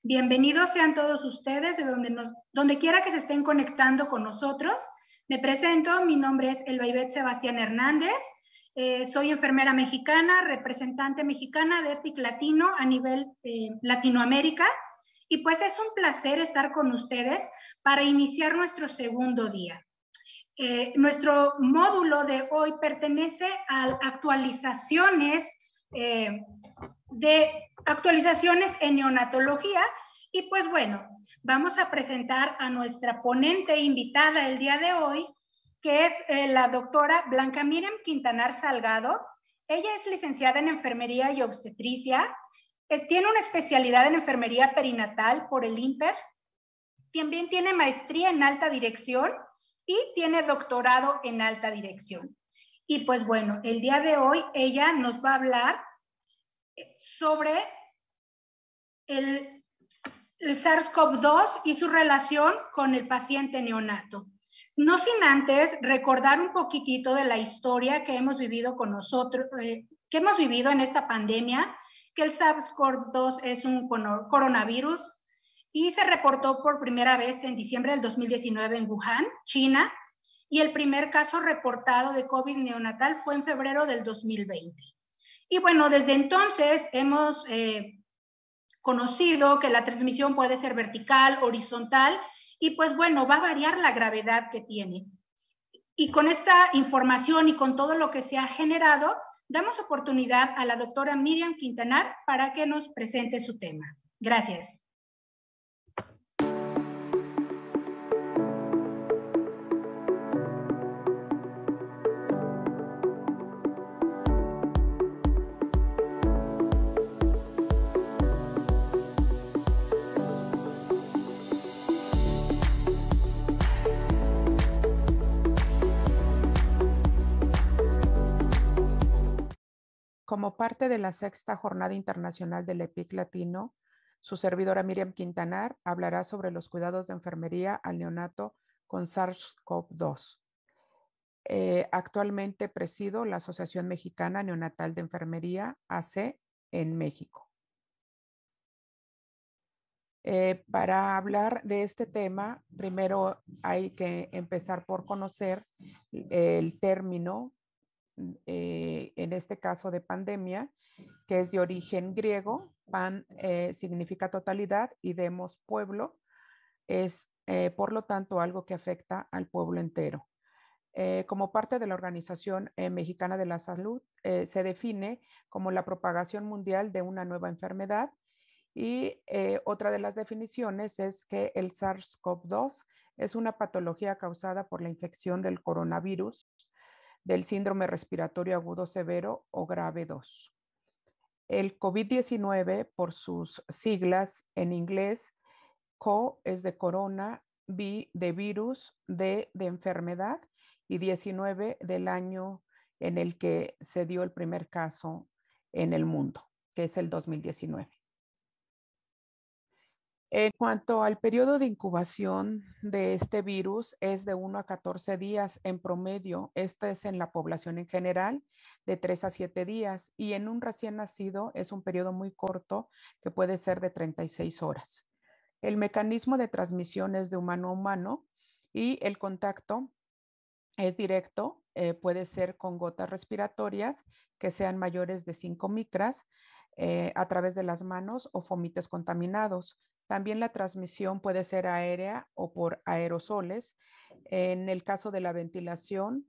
Bienvenidos sean todos ustedes de donde quiera que se estén conectando con nosotros. Me presento, mi nombre es Elbaibet Sebastián Hernández, soy enfermera mexicana, representante mexicana de EPIC Latino a nivel Latinoamérica, y pues es un placer estar con ustedes para iniciar nuestro segundo día. Nuestro módulo de hoy pertenece a actualizaciones en neonatología, y pues bueno, vamos a presentar a nuestra ponente invitada el día de hoy, que es la doctora Blanca Miriam Quintanar Salgado. Ella es licenciada en enfermería y obstetricia, tiene una especialidad en enfermería perinatal por el INPER, también tiene maestría en alta dirección y tiene doctorado en alta dirección. Y pues bueno, el día de hoy ella nos va a hablar sobre el SARS-CoV-2 y su relación con el paciente neonato. No sin antes recordar un poquitito de la historia que hemos vivido con nosotros, que hemos vivido en esta pandemia, que el SARS-CoV-2 es un coronavirus y se reportó por primera vez en diciembre del 2019 en Wuhan, China, y el primer caso reportado de COVID neonatal fue en febrero del 2020. Y bueno, desde entonces hemos conocido que la transmisión puede ser vertical, horizontal, y pues bueno, va a variar la gravedad que tiene. Y con esta información y con todo lo que se ha generado, damos oportunidad a la doctora Miriam Quintanar para que nos presente su tema. Gracias. Como parte de la sexta Jornada Internacional del EPIC Latino, su servidora Miriam Quintanar hablará sobre los cuidados de enfermería al neonato con SARS-CoV-2. Actualmente presido la Asociación Mexicana Neonatal de Enfermería, AC, en México. Para hablar de este tema, primero hay que empezar por conocer el término, en este caso de pandemia, que es de origen griego. Pan significa totalidad y demos pueblo, es por lo tanto algo que afecta al pueblo entero. Como parte de la Organización Mexicana de la Salud, se define como la propagación mundial de una nueva enfermedad, y otra de las definiciones es que el SARS-CoV-2 es una patología causada por la infección del coronavirus del síndrome respiratorio agudo severo o grave 2. El COVID-19, por sus siglas en inglés, CO es de corona, V de virus, D de enfermedad y 19 del año en el que se dio el primer caso en el mundo, que es el 2019. En cuanto al periodo de incubación de este virus, es de 1 a 14 días en promedio. Esta es en la población en general, de 3 a 7 días. Y en un recién nacido es un periodo muy corto, que puede ser de 36 horas. El mecanismo de transmisión es de humano a humano y el contacto es directo. Puede ser con gotas respiratorias que sean mayores de 5 micras a través de las manos o fomites contaminados. También la transmisión puede ser aérea o por aerosoles. En el caso de la ventilación,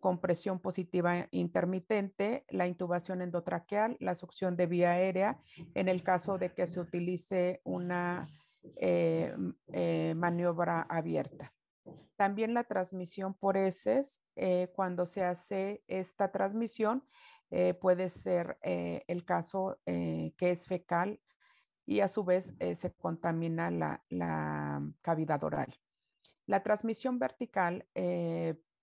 con presión positiva intermitente, la intubación endotraqueal, la succión de vía aérea, en el caso de que se utilice una maniobra abierta. También la transmisión por heces, cuando se hace esta transmisión, puede ser el caso que es fecal, y a su vez se contamina la cavidad oral. La transmisión vertical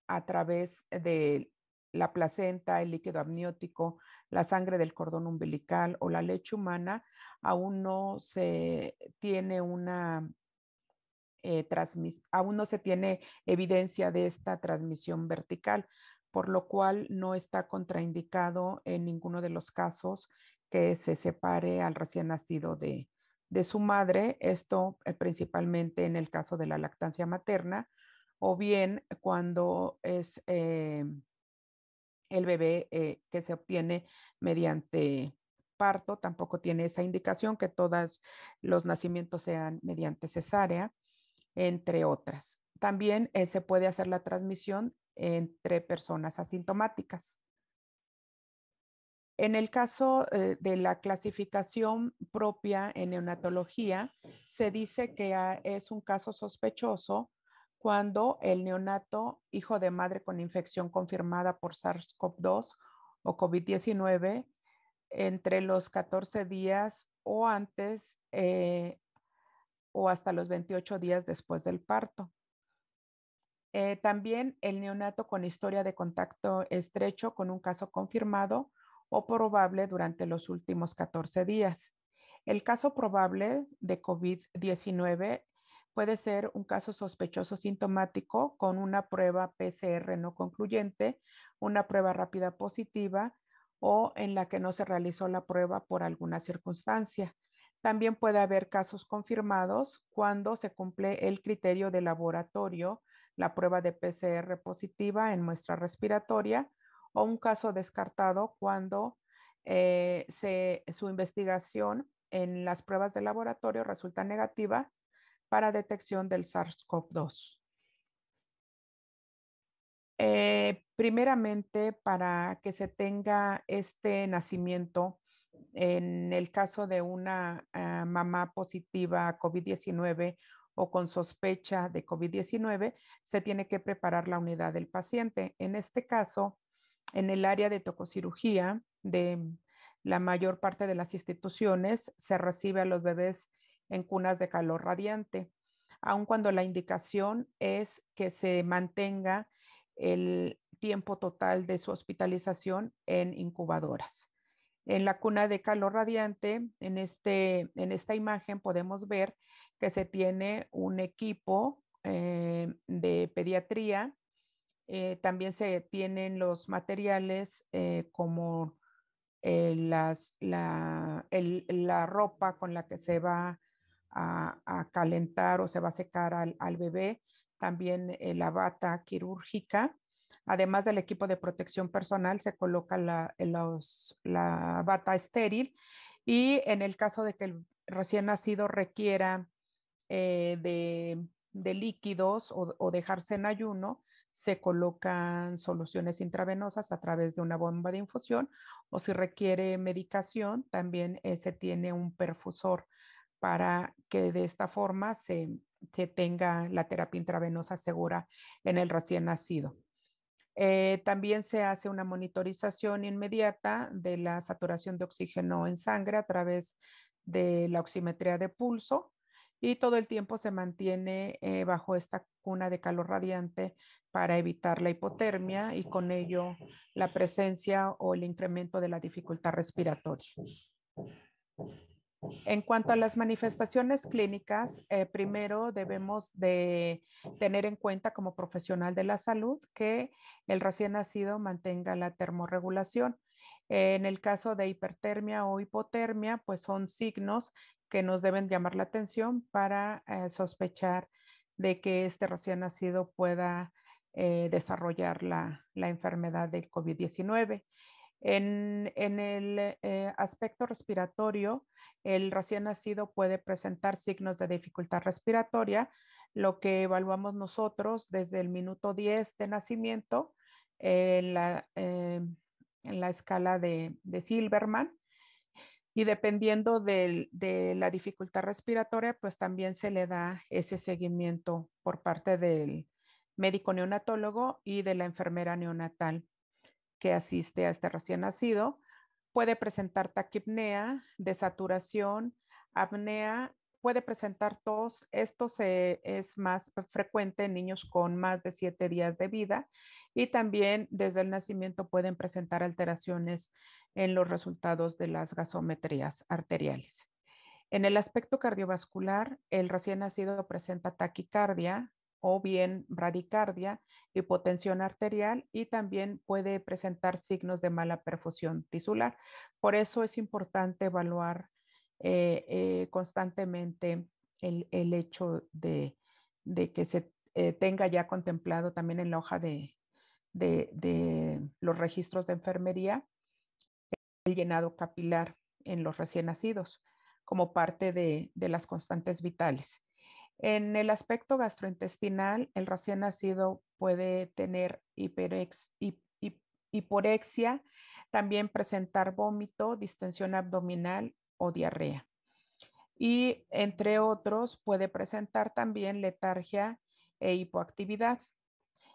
a través de la placenta, el líquido amniótico, la sangre del cordón umbilical o la leche humana, aún no se tiene aún no se tiene evidencia de esta transmisión vertical, por lo cual no está contraindicado en ninguno de los casos que se separe al recién nacido de de su madre, esto principalmente en el caso de la lactancia materna, o bien cuando es el bebé que se obtiene mediante parto, tampoco tiene esa indicación que todos los nacimientos sean mediante cesárea, entre otras. También se puede hacer la transmisión entre personas asintomáticas. En el caso de la clasificación propia en neonatología, se dice que es un caso sospechoso cuando el neonato, hijo de madre con infección confirmada por SARS-CoV-2 o COVID-19, entre los 14 días o antes o hasta los 28 días después del parto. También el neonato con historia de contacto estrecho con un caso confirmado o probable durante los últimos 14 días. El caso probable de COVID-19 puede ser un caso sospechoso sintomático con una prueba PCR no concluyente, una prueba rápida positiva o en la que no se realizó la prueba por alguna circunstancia. También puede haber casos confirmados cuando se cumple el criterio de laboratorio, la prueba de PCR positiva en muestra respiratoria, o un caso descartado cuando su investigación en las pruebas de laboratorio resulta negativa para detección del SARS-CoV-2. Primeramente, para que se tenga este nacimiento, en el caso de una mamá positiva a COVID-19 o con sospecha de COVID-19, se tiene que preparar la unidad del paciente. En este caso, en el área de tococirugía de la mayor parte de las instituciones, se recibe a los bebés en cunas de calor radiante, aun cuando la indicación es que se mantenga el tiempo total de su hospitalización en incubadoras. En la cuna de calor radiante, en esta imagen podemos ver que se tiene un equipo de pediatría. También se tienen los materiales como la ropa con la que se va a calentar o se va a secar al bebé, también la bata quirúrgica. Además del equipo de protección personal, se coloca la bata estéril y en el caso de que el recién nacido requiera de líquidos o dejarse en ayuno, se colocan soluciones intravenosas a través de una bomba de infusión o si requiere medicación, también se tiene un perfusor para que de esta forma se tenga la terapia intravenosa segura en el recién nacido. También se hace una monitorización inmediata de la saturación de oxígeno en sangre a través de la oximetría de pulso y todo el tiempo se mantiene bajo esta cuna de calor radiante para evitar la hipotermia y con ello la presencia o el incremento de la dificultad respiratoria. En cuanto a las manifestaciones clínicas, primero debemos de tener en cuenta como profesional de la salud que el recién nacido mantenga la termorregulación. En el caso de hipertermia o hipotermia, pues son signos que nos deben llamar la atención para sospechar de que este recién nacido pueda desarrollar la enfermedad del COVID-19. En el aspecto respiratorio, el recién nacido puede presentar signos de dificultad respiratoria, lo que evaluamos nosotros desde el minuto 10 de nacimiento en la escala de Silberman. Y dependiendo de la dificultad respiratoria, pues también se le da ese seguimiento por parte del médico neonatólogo y de la enfermera neonatal que asiste a este recién nacido. Puede presentar taquipnea, desaturación, apnea, puede presentar tos. Esto es más frecuente en niños con más de 7 días de vida y también desde el nacimiento pueden presentar alteraciones en los resultados de las gasometrías arteriales. En el aspecto cardiovascular, el recién nacido presenta taquicardia o bien bradicardia, hipotensión arterial y también puede presentar signos de mala perfusión tisular. Por eso es importante evaluar constantemente el hecho de que se tenga ya contemplado también en la hoja de los registros de enfermería el llenado capilar en los recién nacidos como parte de las constantes vitales. En el aspecto gastrointestinal, el recién nacido puede tener hiporexia, también presentar vómito, distensión abdominal o diarrea. Y entre otros, puede presentar también letargia e hipoactividad.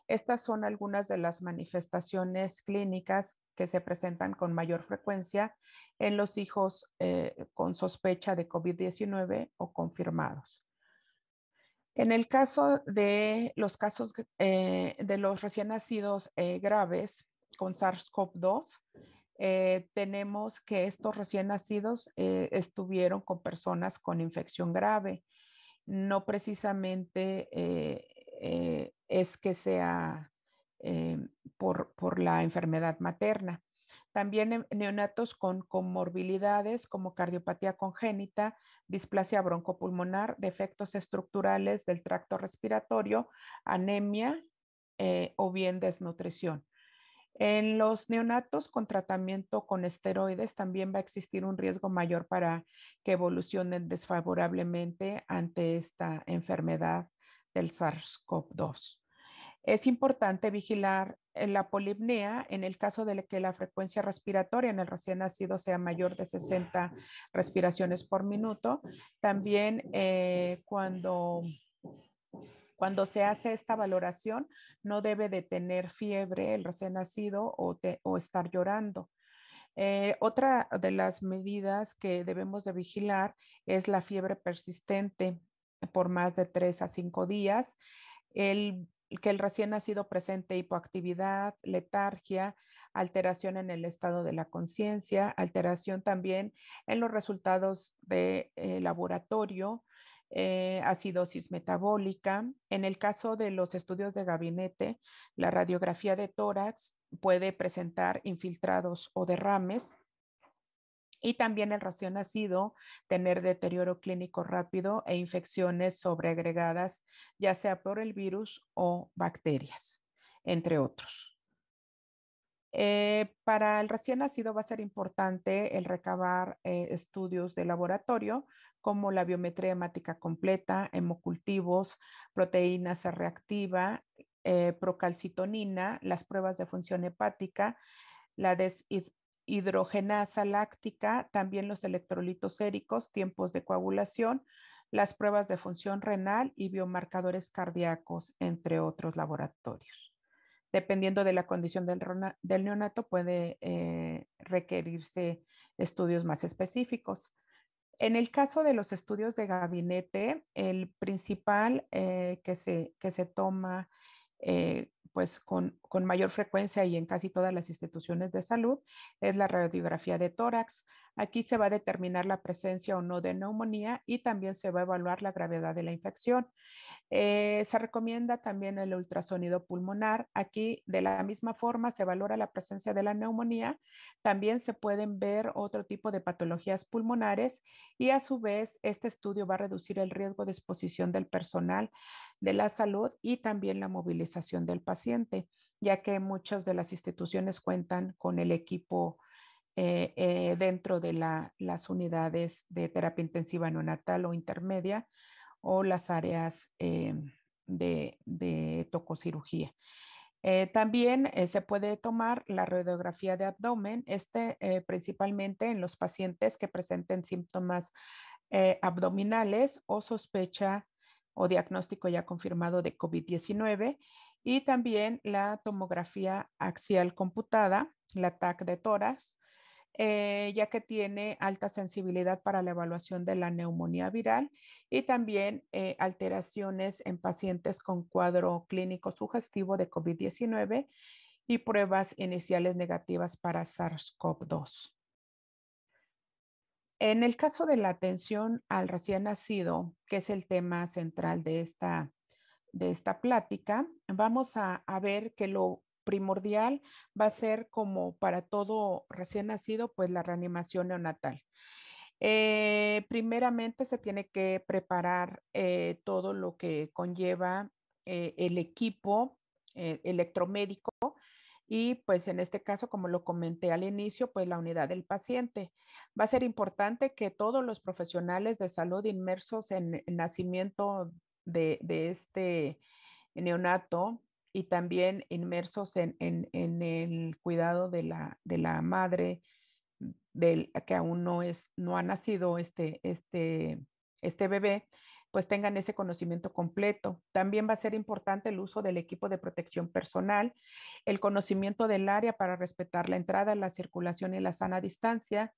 Estas son algunas de las manifestaciones clínicas que se presentan con mayor frecuencia en los hijos con sospecha de COVID-19 o confirmados. En el caso de los casos de los recién nacidos graves con SARS-CoV-2, tenemos que estos recién nacidos estuvieron con personas con infección grave. No precisamente es que sea por la enfermedad materna. También neonatos con comorbilidades como cardiopatía congénita, displasia broncopulmonar, defectos estructurales del tracto respiratorio, anemia o bien desnutrición. En los neonatos con tratamiento con esteroides también va a existir un riesgo mayor para que evolucionen desfavorablemente ante esta enfermedad del SARS-CoV-2. Es importante vigilar la polipnea en el caso de que la frecuencia respiratoria en el recién nacido sea mayor de 60 respiraciones por minuto. También cuando se hace esta valoración, no debe de tener fiebre el recién nacido o estar llorando. Otra de las medidas que debemos de vigilar es la fiebre persistente por más de 3 a 5 días, que el recién nacido presente hipoactividad, letargia, alteración en el estado de la conciencia, alteración también en los resultados de laboratorio, acidosis metabólica. En el caso de los estudios de gabinete, la radiografía de tórax puede presentar infiltrados o derrames. Y también el recién nacido tener deterioro clínico rápido e infecciones sobreagregadas, ya sea por el virus o bacterias, entre otros. Para el recién nacido va a ser importante el recabar estudios de laboratorio como la biometría hemática completa, hemocultivos, proteína C reactiva, procalcitonina, las pruebas de función hepática, la deshidrogenasa láctica, también los electrolitos séricos, tiempos de coagulación, las pruebas de función renal y biomarcadores cardíacos, entre otros laboratorios. Dependiendo de la condición del neonato, puede requerirse estudios más específicos. En el caso de los estudios de gabinete, el principal que se toma pues con mayor frecuencia y en casi todas las instituciones de salud es la radiografía de tórax. Aquí se va a determinar la presencia o no de neumonía y también se va a evaluar la gravedad de la infección. Se recomienda también el ultrasonido pulmonar. Aquí, de la misma forma, se valora la presencia de la neumonía. También se pueden ver otro tipo de patologías pulmonares y a su vez, este estudio va a reducir el riesgo de exposición del personal de la salud y también la movilización del paciente, ya que muchas de las instituciones cuentan con el equipo dentro de las unidades de terapia intensiva neonatal o intermedia o las áreas de tococirugía. También se puede tomar la radiografía de abdomen, principalmente en los pacientes que presenten síntomas abdominales o sospecha o diagnóstico ya confirmado de COVID-19 y también la tomografía axial computada, la TAC de tórax, ya que tiene alta sensibilidad para la evaluación de la neumonía viral y también alteraciones en pacientes con cuadro clínico sugestivo de COVID-19 y pruebas iniciales negativas para SARS-CoV-2. En el caso de la atención al recién nacido, que es el tema central de esta plática, vamos a ver que lo primordial va a ser como para todo recién nacido, pues la reanimación neonatal. Primeramente se tiene que preparar todo lo que conlleva el equipo electromédico y pues en este caso, como lo comenté al inicio, pues la unidad del paciente. Va a ser importante que todos los profesionales de salud inmersos en el nacimiento de este neonato y también inmersos en el cuidado de la madre del que aún no ha nacido este bebé, pues tengan ese conocimiento completo. También va a ser importante el uso del equipo de protección personal, el conocimiento del área para respetar la entrada, la circulación y la sana distancia.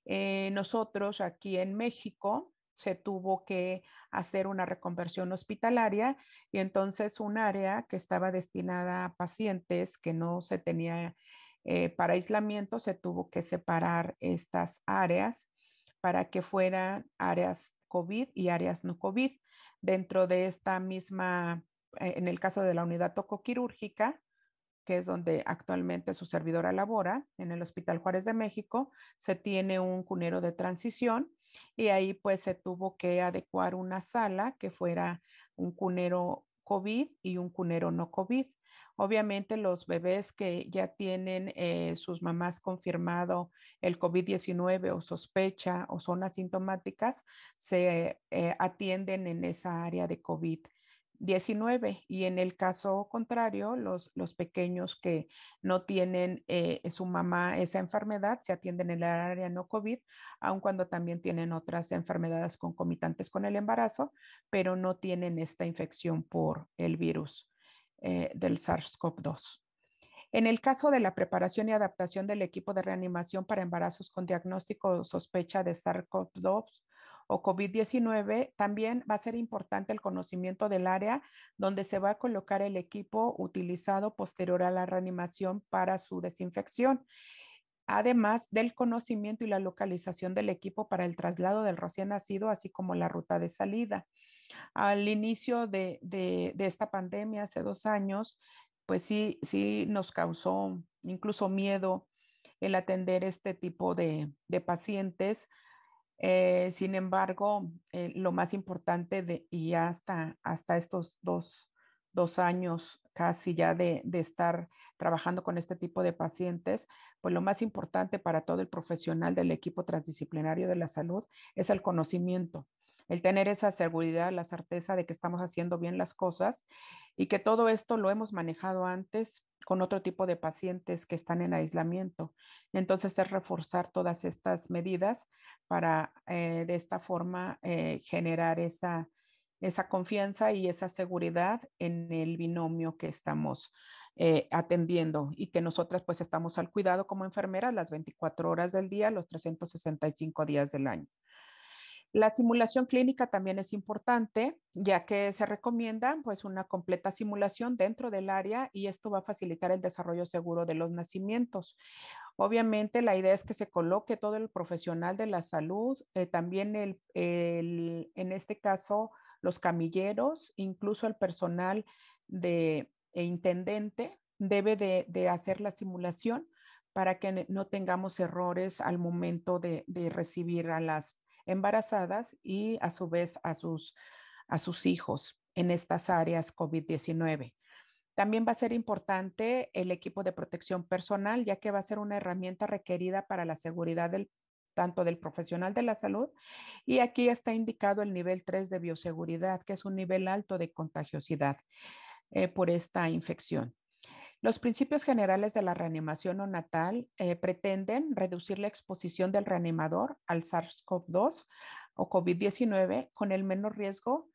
Nosotros aquí en México se tuvo que hacer una reconversión hospitalaria y entonces un área que estaba destinada a pacientes que no se tenía para aislamiento, se tuvo que separar estas áreas para que fueran áreas COVID y áreas no COVID. Dentro de esta misma, en el caso de la unidad tocoquirúrgica, que es donde actualmente su servidora labora, en el Hospital Juárez de México, se tiene un cunero de transición y ahí pues se tuvo que adecuar una sala que fuera un cunero COVID y un cunero no COVID. Obviamente los bebés que ya tienen sus mamás confirmado el COVID-19 o sospecha o son asintomáticas, se atienden en esa área de COVID-19 y en el caso contrario, los pequeños que no tienen su mamá esa enfermedad se atienden en el área no COVID, aun cuando también tienen otras enfermedades concomitantes con el embarazo, pero no tienen esta infección por el virus del SARS-CoV-2. En el caso de la preparación y adaptación del equipo de reanimación para embarazos con diagnóstico o sospecha de SARS-CoV-2 o COVID-19, también va a ser importante el conocimiento del área donde se va a colocar el equipo utilizado posterior a la reanimación para su desinfección, además del conocimiento y la localización del equipo para el traslado del recién nacido, así como la ruta de salida. Al inicio de esta pandemia, hace 2 años, pues sí nos causó incluso miedo el atender este tipo de pacientes. Sin embargo, lo más importante y hasta estos 2 años casi ya de estar trabajando con este tipo de pacientes, pues lo más importante para todo el profesional del equipo transdisciplinario de la salud es el conocimiento, el tener esa seguridad, la certeza de que estamos haciendo bien las cosas y que todo esto lo hemos manejado antes con otro tipo de pacientes que están en aislamiento. Entonces es reforzar todas estas medidas para de esta forma generar esa confianza y esa seguridad en el binomio que estamos atendiendo y que nosotras pues estamos al cuidado como enfermeras las 24 horas del día, los 365 días del año. La simulación clínica también es importante, ya que se recomienda pues una completa simulación dentro del área y esto va a facilitar el desarrollo seguro de los nacimientos. Obviamente la idea es que se coloque todo el profesional de la salud, también en este caso los camilleros, incluso el personal intendente debe de hacer la simulación para que no tengamos errores al momento de recibir a las embarazadas y a su vez a sus hijos en estas áreas COVID-19. También va a ser importante el equipo de protección personal, ya que va a ser una herramienta requerida para la seguridad tanto del profesional de la salud y aquí está indicado el nivel 3 de bioseguridad, que es un nivel alto de contagiosidad por esta infección. Los principios generales de la reanimación neonatal pretenden reducir la exposición del reanimador al SARS-CoV-2 o COVID-19 con el menor riesgo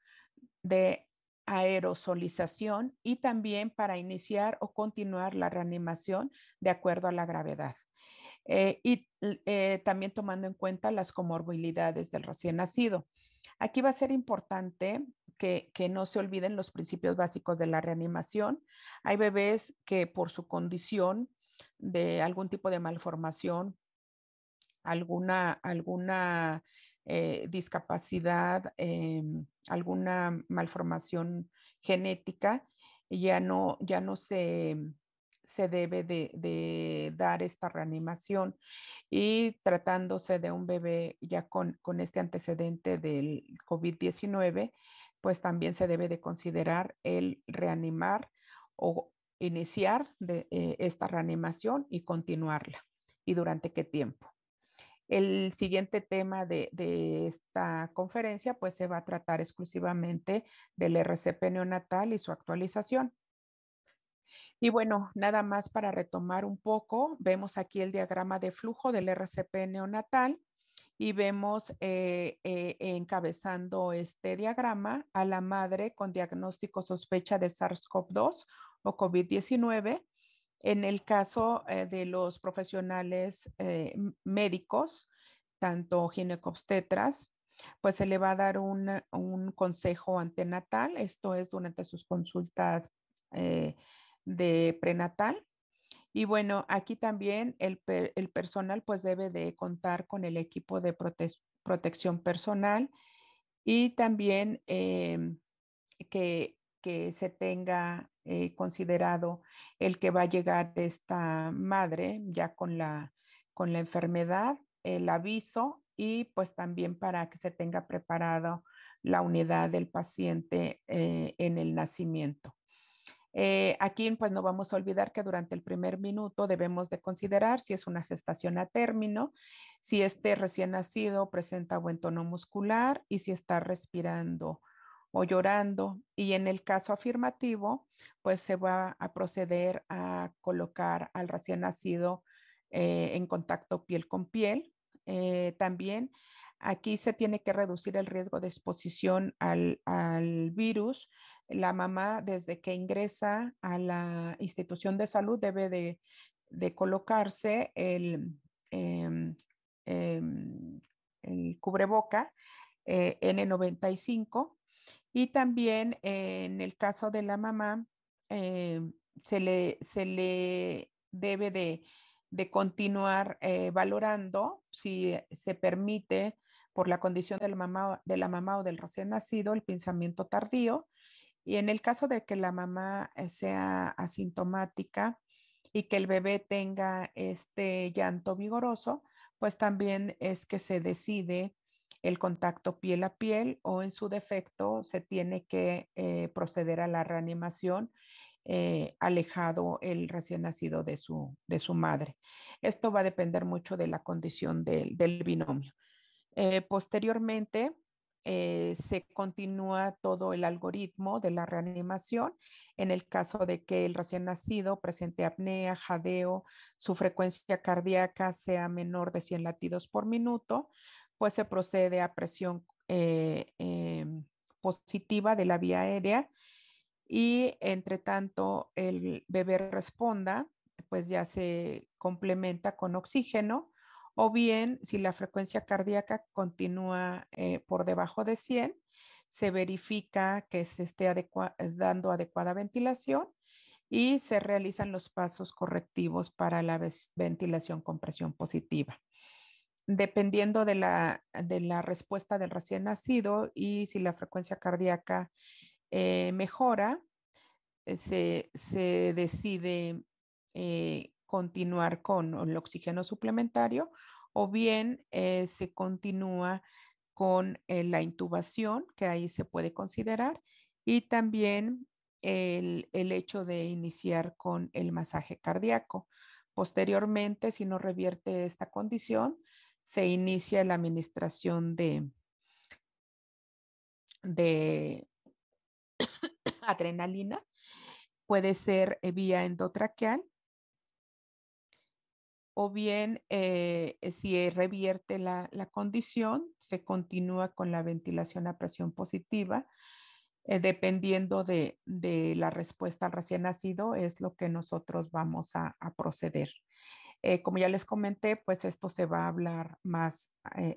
de aerosolización y también para iniciar o continuar la reanimación de acuerdo a la gravedad. También tomando en cuenta las comorbilidades del recién nacido. Aquí va a ser importante que no se olviden los principios básicos de la reanimación. Hay bebés que por su condición de algún tipo de malformación, alguna discapacidad, alguna malformación genética, ya no se debe de dar esta reanimación y tratándose de un bebé ya con este antecedente del COVID-19, pues también se debe de considerar el reanimar o iniciar esta reanimación y continuarla. ¿Y durante qué tiempo? El siguiente tema de esta conferencia pues se va a tratar exclusivamente del RCP neonatal y su actualización. Y bueno, nada más para retomar un poco, vemos aquí el diagrama de flujo del RCP neonatal y vemos encabezando este diagrama a la madre con diagnóstico sospecha de SARS-CoV-2 o COVID-19. En el caso de los profesionales médicos, tanto ginecobstetras, pues se le va a dar un consejo antenatal, esto es durante sus consultas de prenatal. Y bueno, aquí también el personal pues debe de contar con el equipo de protección personal y también que se tenga considerado el que va a llegar esta madre ya con la enfermedad, el aviso y pues también para que se tenga preparado la unidad del paciente en el nacimiento. Aquí pues no vamos a olvidar que durante el primer minuto debemos de considerar si es una gestación a término, si este recién nacido presenta buen tono muscular y si está respirando o llorando. Y en el caso afirmativo, pues se va a proceder a colocar al recién nacido en contacto piel con piel. También aquí se tiene que reducir el riesgo de exposición al virus. La mamá, desde que ingresa a la institución de salud, debe de colocarse em, em, el cubreboca N95 y también en el caso de la mamá eh, se le debe de continuar valorando si se permite por la condición de la mamá o del recién nacido el pensamiento tardío y en el caso de que la mamá sea asintomática y que el bebé tenga este llanto vigoroso, pues también es que se decide el contacto piel a piel o en su defecto se tiene que proceder a la reanimación alejado el recién nacido de su madre. Esto va a depender mucho de la condición del binomio. Posteriormente, se continúa todo el algoritmo de la reanimación. En el caso de que el recién nacido presente apnea, jadeo, su frecuencia cardíaca sea menor de 100 latidos por minuto, pues se procede a presión positiva de la vía aérea y entre tanto el bebé responda, pues ya se complementa con oxígeno o bien si la frecuencia cardíaca continúa por debajo de 100, se verifica que se esté dando adecuada ventilación y se realizan los pasos correctivos para la ventilación con presión positiva. Dependiendo de la respuesta del recién nacido y si la frecuencia cardíaca mejora, se decide continuar con el oxígeno suplementario o bien se continúa con la intubación, que ahí se puede considerar, y también el hecho de iniciar con el masaje cardíaco. Posteriormente, si no revierte esta condición, se inicia la administración de adrenalina, puede ser vía endotraqueal o bien si revierte la condición, se continúa con la ventilación a presión positiva. Dependiendo de la respuesta al recién nacido, es lo que nosotros vamos a proceder. Como ya les comenté, pues esto se va a hablar más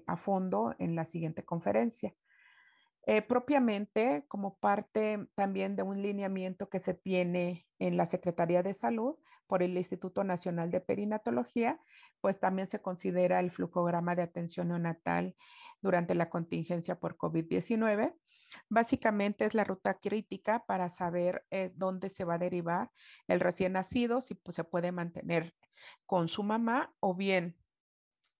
a fondo en la siguiente conferencia. Propiamente como parte también de un lineamiento que se tiene en la Secretaría de Salud por el Instituto Nacional de Perinatología, pues también se considera el flujograma de atención neonatal durante la contingencia por COVID-19. Básicamente es la ruta crítica para saber dónde se va a derivar el recién nacido, si pues, se puede mantener con su mamá o bien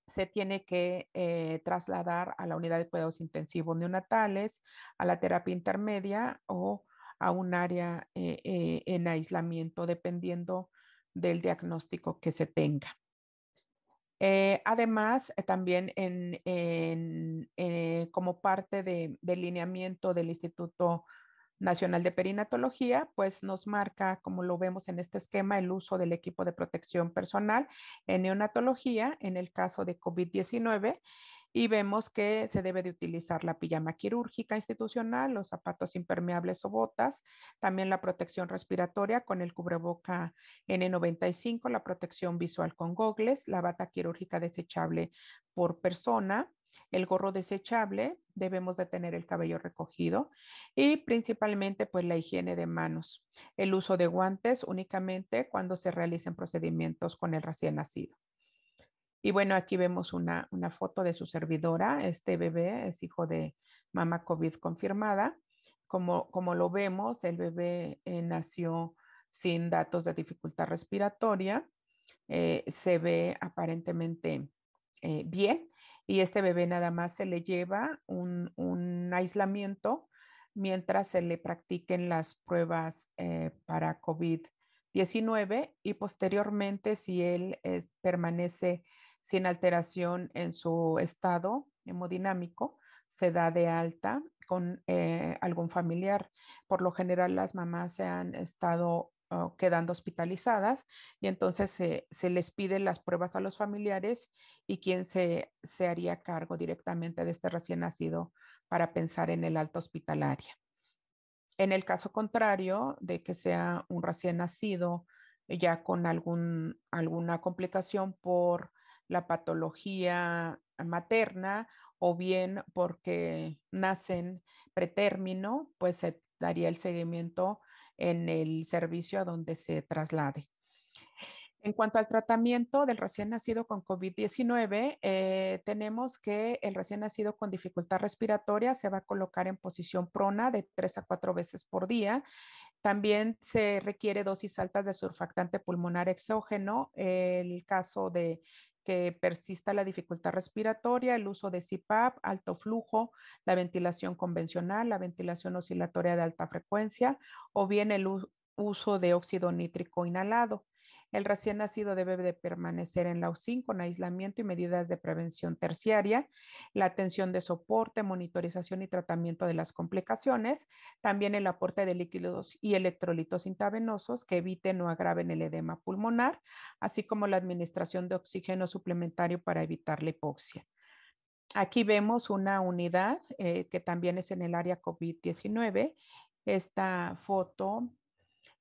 se tiene que trasladar a la unidad de cuidados intensivos neonatales, a la terapia intermedia o a un área en aislamiento, dependiendo del diagnóstico que se tenga. Además, también como parte del lineamiento del Instituto Nacional de Perinatología, pues nos marca, como lo vemos en este esquema, el uso del equipo de protección personal en neonatología en el caso de COVID-19 y vemos que se debe de utilizar la pijama quirúrgica institucional, los zapatos impermeables o botas, también la protección respiratoria con el cubreboca N95, la protección visual con gogles, la bata quirúrgica desechable por persona, el gorro desechable, debemos de tener el cabello recogido y principalmente pues la higiene de manos, el uso de guantes únicamente cuando se realicen procedimientos con el recién nacido. Y bueno, aquí vemos una foto de su servidora. Este bebé es hijo de mamá COVID confirmada. Como lo vemos, el bebé nació sin datos de dificultad respiratoria. Se ve aparentemente bien y este bebé nada más se le lleva un aislamiento mientras se le practiquen las pruebas para COVID-19 y posteriormente si él permanece sin alteración en su estado hemodinámico, se da de alta con algún familiar. Por lo general, las mamás se han estado quedando hospitalizadas y entonces se les piden las pruebas a los familiares y quién se haría cargo directamente de este recién nacido para pensar en el alta hospitalaria. En el caso contrario de que sea un recién nacido ya con alguna complicación por la patología materna o bien porque nacen pretérmino, pues se daría el seguimiento en el servicio a donde se traslade. En cuanto al tratamiento del recién nacido con COVID-19, tenemos que el recién nacido con dificultad respiratoria se va a colocar en posición prona de 3 a 4 veces por día. También se requiere dosis altas de surfactante pulmonar exógeno. El caso de que persista la dificultad respiratoria, el uso de CPAP, alto flujo, la ventilación convencional, la ventilación oscilatoria de alta frecuencia o bien el uso de óxido nítrico inhalado. El recién nacido debe de permanecer en la UCIN con aislamiento y medidas de prevención terciaria, la atención de soporte, monitorización y tratamiento de las complicaciones, también el aporte de líquidos y electrolitos intravenosos que eviten o agraven el edema pulmonar, así como la administración de oxígeno suplementario para evitar la hipoxia. Aquí vemos una unidad que también es en el área COVID-19. Esta foto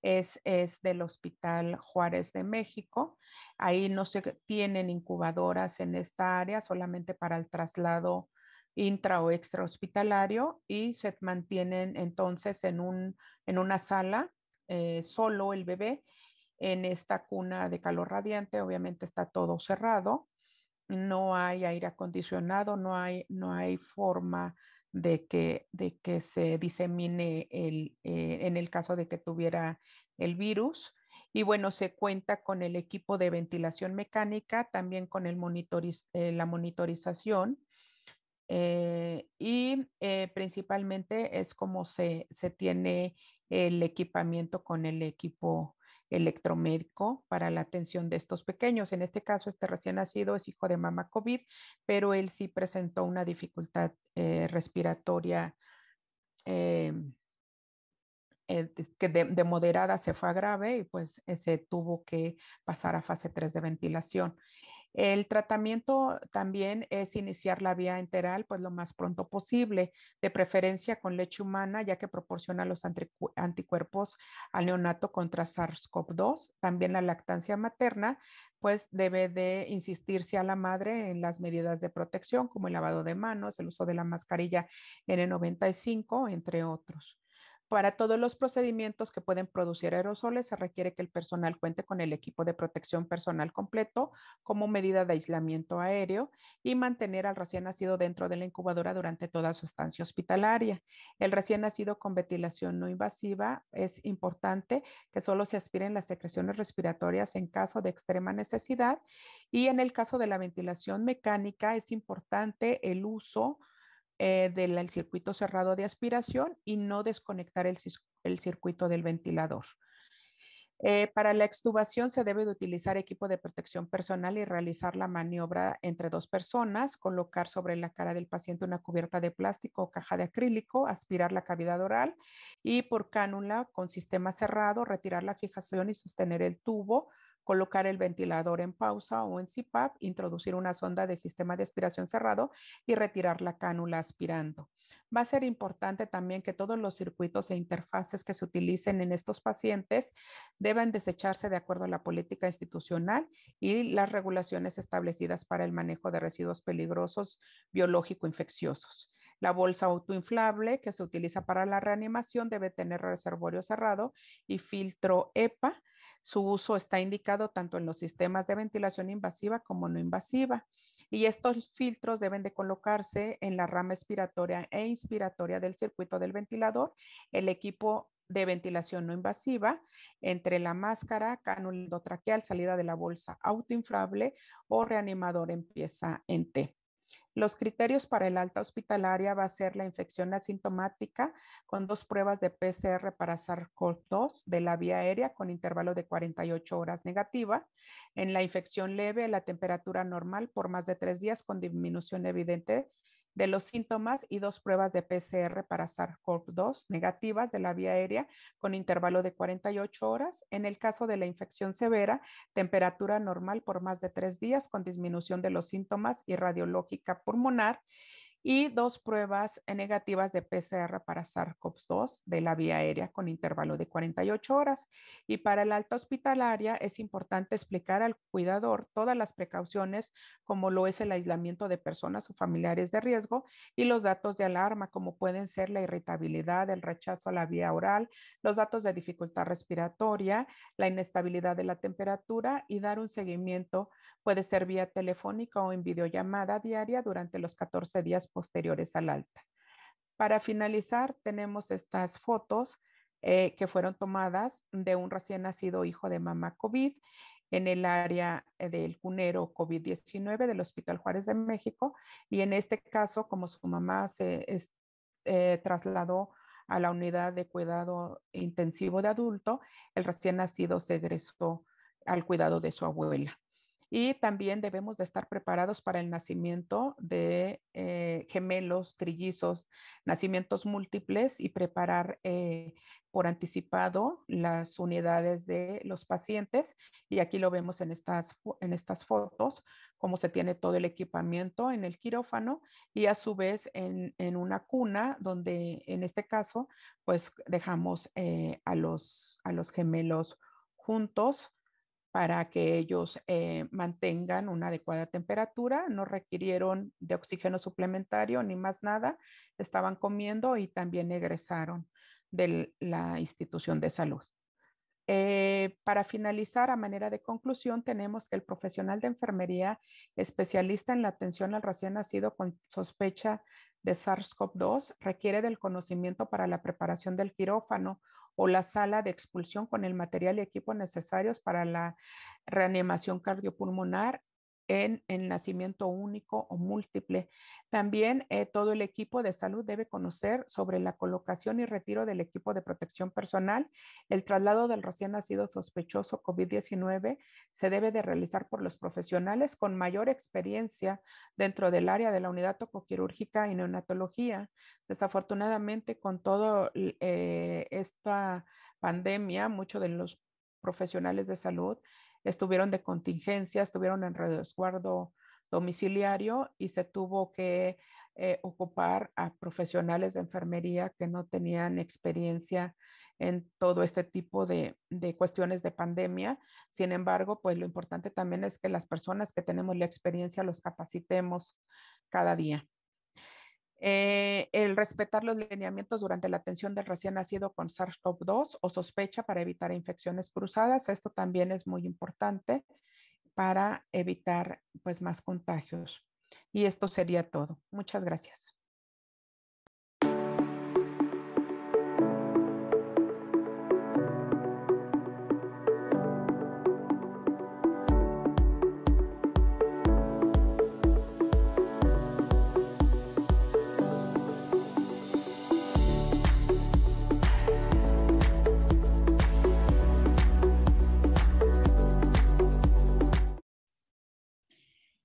es del Hospital Juárez de México. Ahí no se tienen incubadoras en esta área, solamente para el traslado intra o extra hospitalario y se mantienen entonces en una sala solo el bebé en esta cuna de calor radiante. Obviamente está todo cerrado, no hay aire acondicionado, no hay forma de que se disemine en el caso de que tuviera el virus. Y bueno, se cuenta con el equipo de ventilación mecánica, también con la monitorización y principalmente es como se tiene el equipamiento con el equipo electromédico para la atención de estos pequeños. En este caso, este recién nacido es hijo de mamá COVID, pero él sí presentó una dificultad respiratoria eh, que de moderada se fue a grave y pues se tuvo que pasar a fase 3 de ventilación. El tratamiento también es iniciar la vía enteral pues lo más pronto posible, de preferencia con leche humana, ya que proporciona los anticuerpos al neonato contra SARS-CoV-2. También la lactancia materna pues debe de insistirse a la madre en las medidas de protección como el lavado de manos, el uso de la mascarilla N95, entre otros. Para todos los procedimientos que pueden producir aerosoles, se requiere que el personal cuente con el equipo de protección personal completo como medida de aislamiento aéreo y mantener al recién nacido dentro de la incubadora durante toda su estancia hospitalaria. El recién nacido con ventilación no invasiva es importante que solo se aspiren las secreciones respiratorias en caso de extrema necesidad, y en el caso de la ventilación mecánica es importante el uso del circuito cerrado de aspiración y no desconectar el circuito del ventilador. Para la extubación se debe de utilizar equipo de protección personal y realizar la maniobra entre dos personas, colocar sobre la cara del paciente una cubierta de plástico o caja de acrílico, aspirar la cavidad oral y por cánula con sistema cerrado, retirar la fijación y sostener el tubo, colocar el ventilador en pausa o en CPAP, introducir una sonda de sistema de aspiración cerrado y retirar la cánula aspirando. Va a ser importante también que todos los circuitos e interfaces que se utilicen en estos pacientes deben desecharse de acuerdo a la política institucional y las regulaciones establecidas para el manejo de residuos peligrosos biológico-infecciosos. La bolsa autoinflable que se utiliza para la reanimación debe tener reservorio cerrado y filtro EPA. Su uso está indicado tanto en los sistemas de ventilación invasiva como no invasiva. Y estos filtros deben de colocarse en la rama expiratoria e inspiratoria del circuito del ventilador, el equipo de ventilación no invasiva, entre la máscara, cánula endotraqueal, salida de la bolsa autoinflable o reanimador en pieza en T. Los criterios para el alta hospitalaria va a ser la infección asintomática con 2 pruebas de PCR para SARS-CoV-2 de la vía aérea con intervalo de 48 horas negativa. En la infección leve, la temperatura normal por más de 3 días con disminución evidente de los síntomas y 2 pruebas de PCR para SARS-CoV-2 negativas de la vía aérea con intervalo de 48 horas. En el caso de la infección severa, temperatura normal por más de 3 días con disminución de los síntomas y radiológica pulmonar y 2 pruebas negativas de PCR para SARS-CoV-2 de la vía aérea con intervalo de 48 horas. Y para la alta hospitalaria es importante explicar al cuidador todas las precauciones como lo es el aislamiento de personas o familiares de riesgo y los datos de alarma como pueden ser la irritabilidad, el rechazo a la vía oral, los datos de dificultad respiratoria, la inestabilidad de la temperatura y dar un seguimiento, puede ser vía telefónica o en videollamada diaria durante los 14 días posteriores al alta. Para finalizar, tenemos estas fotos que fueron tomadas de un recién nacido hijo de mamá COVID en el área del cunero COVID-19 del Hospital Juárez de México. Y en este caso, como su mamá trasladó a la unidad de cuidado intensivo de adulto, el recién nacido se egresó al cuidado de su abuela. Y también debemos de estar preparados para el nacimiento de gemelos, trillizos, nacimientos múltiples y preparar por anticipado las unidades de los pacientes. Y aquí lo vemos en estas fotos, cómo se tiene todo el equipamiento en el quirófano y a su vez en una cuna donde en este caso pues dejamos a los gemelos juntos para que ellos mantengan una adecuada temperatura, no requirieron de oxígeno suplementario ni más nada, estaban comiendo y también egresaron de la institución de salud. Para finalizar, a manera de conclusión, tenemos que el profesional de enfermería especialista en la atención al recién nacido con sospecha de SARS-CoV-2 requiere del conocimiento para la preparación del quirófano o la sala de expulsión con el material y equipo necesarios para la reanimación cardiopulmonar en nacimiento único o múltiple. También todo el equipo de salud debe conocer sobre la colocación y retiro del equipo de protección personal. El traslado del recién nacido sospechoso COVID-19 se debe de realizar por los profesionales con mayor experiencia dentro del área de la unidad tocoquirúrgica y neonatología. Desafortunadamente, con toda esta pandemia, muchos de los profesionales de salud estuvieron de contingencia, estuvieron en resguardo domiciliario y se tuvo que ocupar a profesionales de enfermería que no tenían experiencia en todo este tipo de cuestiones de pandemia. Sin embargo, pues lo importante también es que las personas que tenemos la experiencia los capacitemos cada día. El respetar los lineamientos durante la atención del recién nacido con SARS-CoV-2 o sospecha para evitar infecciones cruzadas. Esto también es muy importante para evitar pues más contagios. Y esto sería todo. Muchas gracias.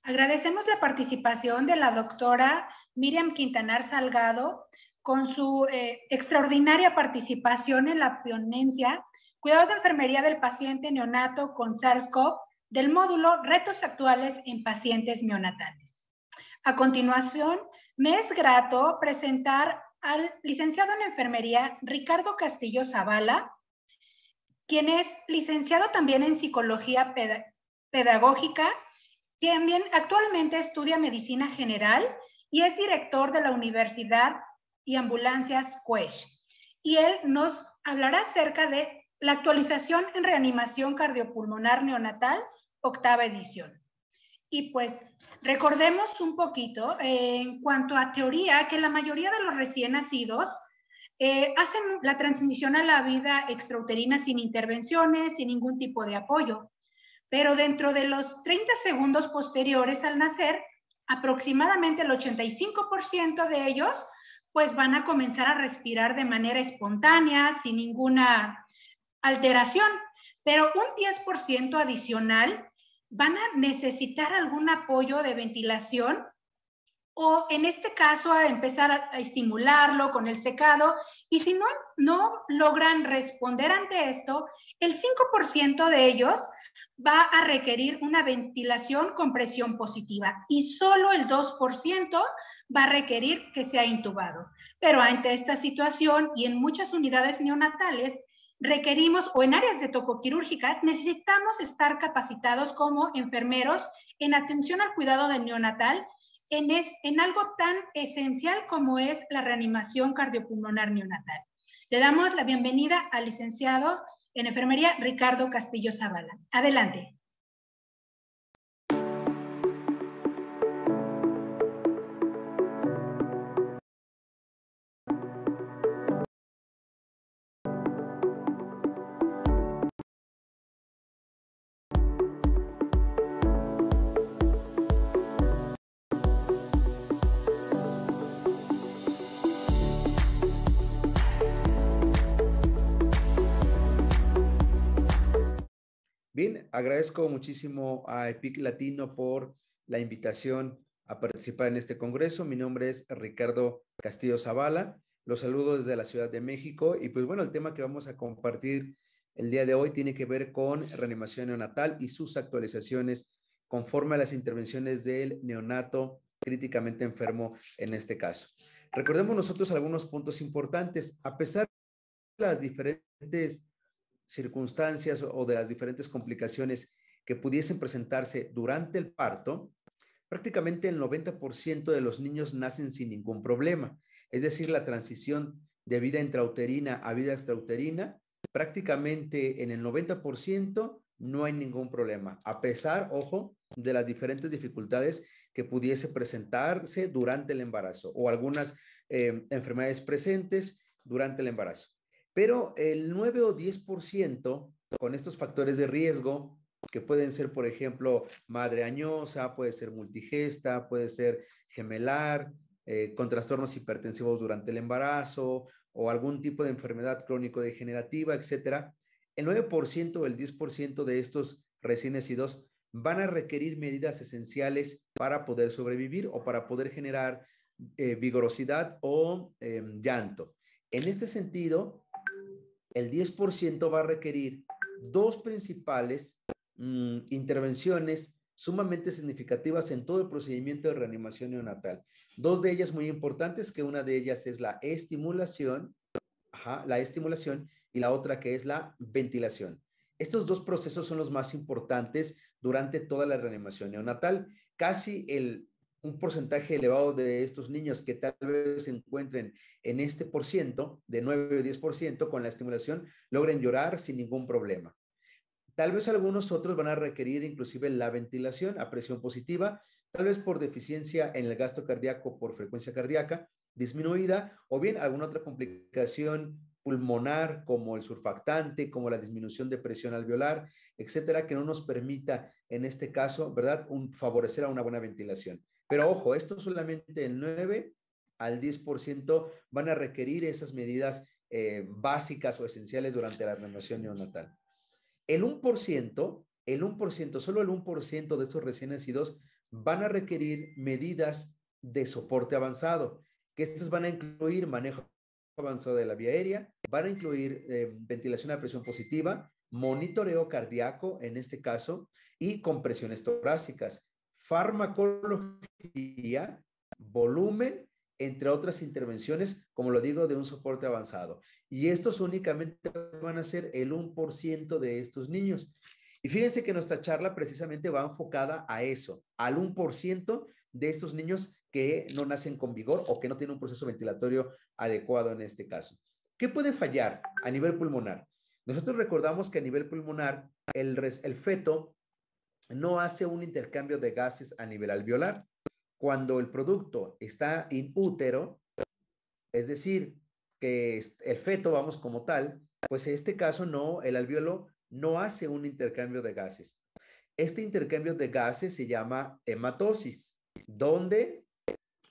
Agradecemos la participación de la doctora Miriam Quintanar Salgado con su extraordinaria participación en la ponencia Cuidado de Enfermería del Paciente Neonato con SARS-CoV del módulo Retos Actuales en Pacientes Neonatales. A continuación, me es grato presentar al licenciado en Enfermería Ricardo Castillo Zavala, quien es licenciado también en Psicología Pedagógica. También actualmente estudia Medicina General y es director de la Universidad y Ambulancias CUESH. Y él nos hablará acerca de la actualización en reanimación cardiopulmonar neonatal, octava edición. Y pues recordemos un poquito en cuanto a teoría que la mayoría de los recién nacidos hacen la transición a la vida extrauterina sin intervenciones, sin ningún tipo de apoyo. Pero dentro de los 30 segundos posteriores al nacer, aproximadamente el 85% de ellos pues van a comenzar a respirar de manera espontánea, sin ninguna alteración, pero un 10% adicional van a necesitar algún apoyo de ventilación o en este caso a empezar a estimularlo con el secado, y si no logran responder ante esto, el 5% de ellos va a requerir una ventilación con presión positiva y solo el 2% va a requerir que sea intubado. Pero ante esta situación y en muchas unidades neonatales, requerimos, o en áreas de tocoquirúrgica, necesitamos estar capacitados como enfermeros en atención al cuidado del neonatal en algo tan esencial como es la reanimación cardiopulmonar neonatal. Le damos la bienvenida al licenciado en enfermería Ricardo Castillo Zavala. Adelante. Bien, agradezco muchísimo a EPIC Latino por la invitación a participar en este congreso. Mi nombre es Ricardo Castillo Zavala. Los saludo desde la Ciudad de México y pues bueno, el tema que vamos a compartir el día de hoy tiene que ver con reanimación neonatal y sus actualizaciones conforme a las intervenciones del neonato críticamente enfermo en este caso. Recordemos nosotros algunos puntos importantes. A pesar de las diferentes circunstancias o de las diferentes complicaciones que pudiesen presentarse durante el parto, prácticamente el 90% de los niños nacen sin ningún problema. Es decir, la transición de vida intrauterina a vida extrauterina, prácticamente en el 90% no hay ningún problema, a pesar, ojo, de las diferentes dificultades que pudiese presentarse durante el embarazo o algunas enfermedades presentes durante el embarazo. Pero el 9 o 10% con estos factores de riesgo, que pueden ser, por ejemplo, madre añosa, puede ser multigesta, puede ser gemelar, con trastornos hipertensivos durante el embarazo o algún tipo de enfermedad crónico-degenerativa, etcétera, el 9% o el 10% de estos recién nacidos van a requerir medidas esenciales para poder sobrevivir o para poder generar vigorosidad o llanto. En este sentido, el 10% va a requerir dos principales intervenciones sumamente significativas en todo el procedimiento de reanimación neonatal. Dos de ellas muy importantes, que una de ellas es la estimulación, y la otra que es la ventilación. Estos dos procesos son los más importantes durante toda la reanimación neonatal. Casi un porcentaje elevado de estos niños que tal vez se encuentren en este por ciento, de 9 o 10%, con la estimulación, logren llorar sin ningún problema. Tal vez algunos otros van a requerir inclusive la ventilación a presión positiva, tal vez por deficiencia en el gasto cardíaco por frecuencia cardíaca disminuida, o bien alguna otra complicación pulmonar como el surfactante, como la disminución de presión alveolar, etcétera, que no nos permita en este caso, ¿verdad?, favorecer a una buena ventilación. Pero ojo, esto solamente el 9 al 10% van a requerir esas medidas básicas o esenciales durante la reanimación neonatal. El 1%, solo el 1% de estos recién nacidos van a requerir medidas de soporte avanzado, que estas van a incluir manejo avanzado de la vía aérea, van a incluir ventilación a presión positiva, monitoreo cardíaco en este caso, y compresiones torácicas, farmacología, volumen, entre otras intervenciones, como lo digo, de un soporte avanzado. Y estos únicamente van a ser el 1% de estos niños. Y fíjense que nuestra charla precisamente va enfocada a eso, al 1% de estos niños que no nacen con vigor o que no tienen un proceso ventilatorio adecuado en este caso. ¿Qué puede fallar a nivel pulmonar? Nosotros recordamos que a nivel pulmonar el feto no hace un intercambio de gases a nivel alveolar. Cuando el producto está in útero, es decir, que el feto, vamos como tal, pues en este caso no, el alvéolo no hace un intercambio de gases. Este intercambio de gases se llama hematosis, donde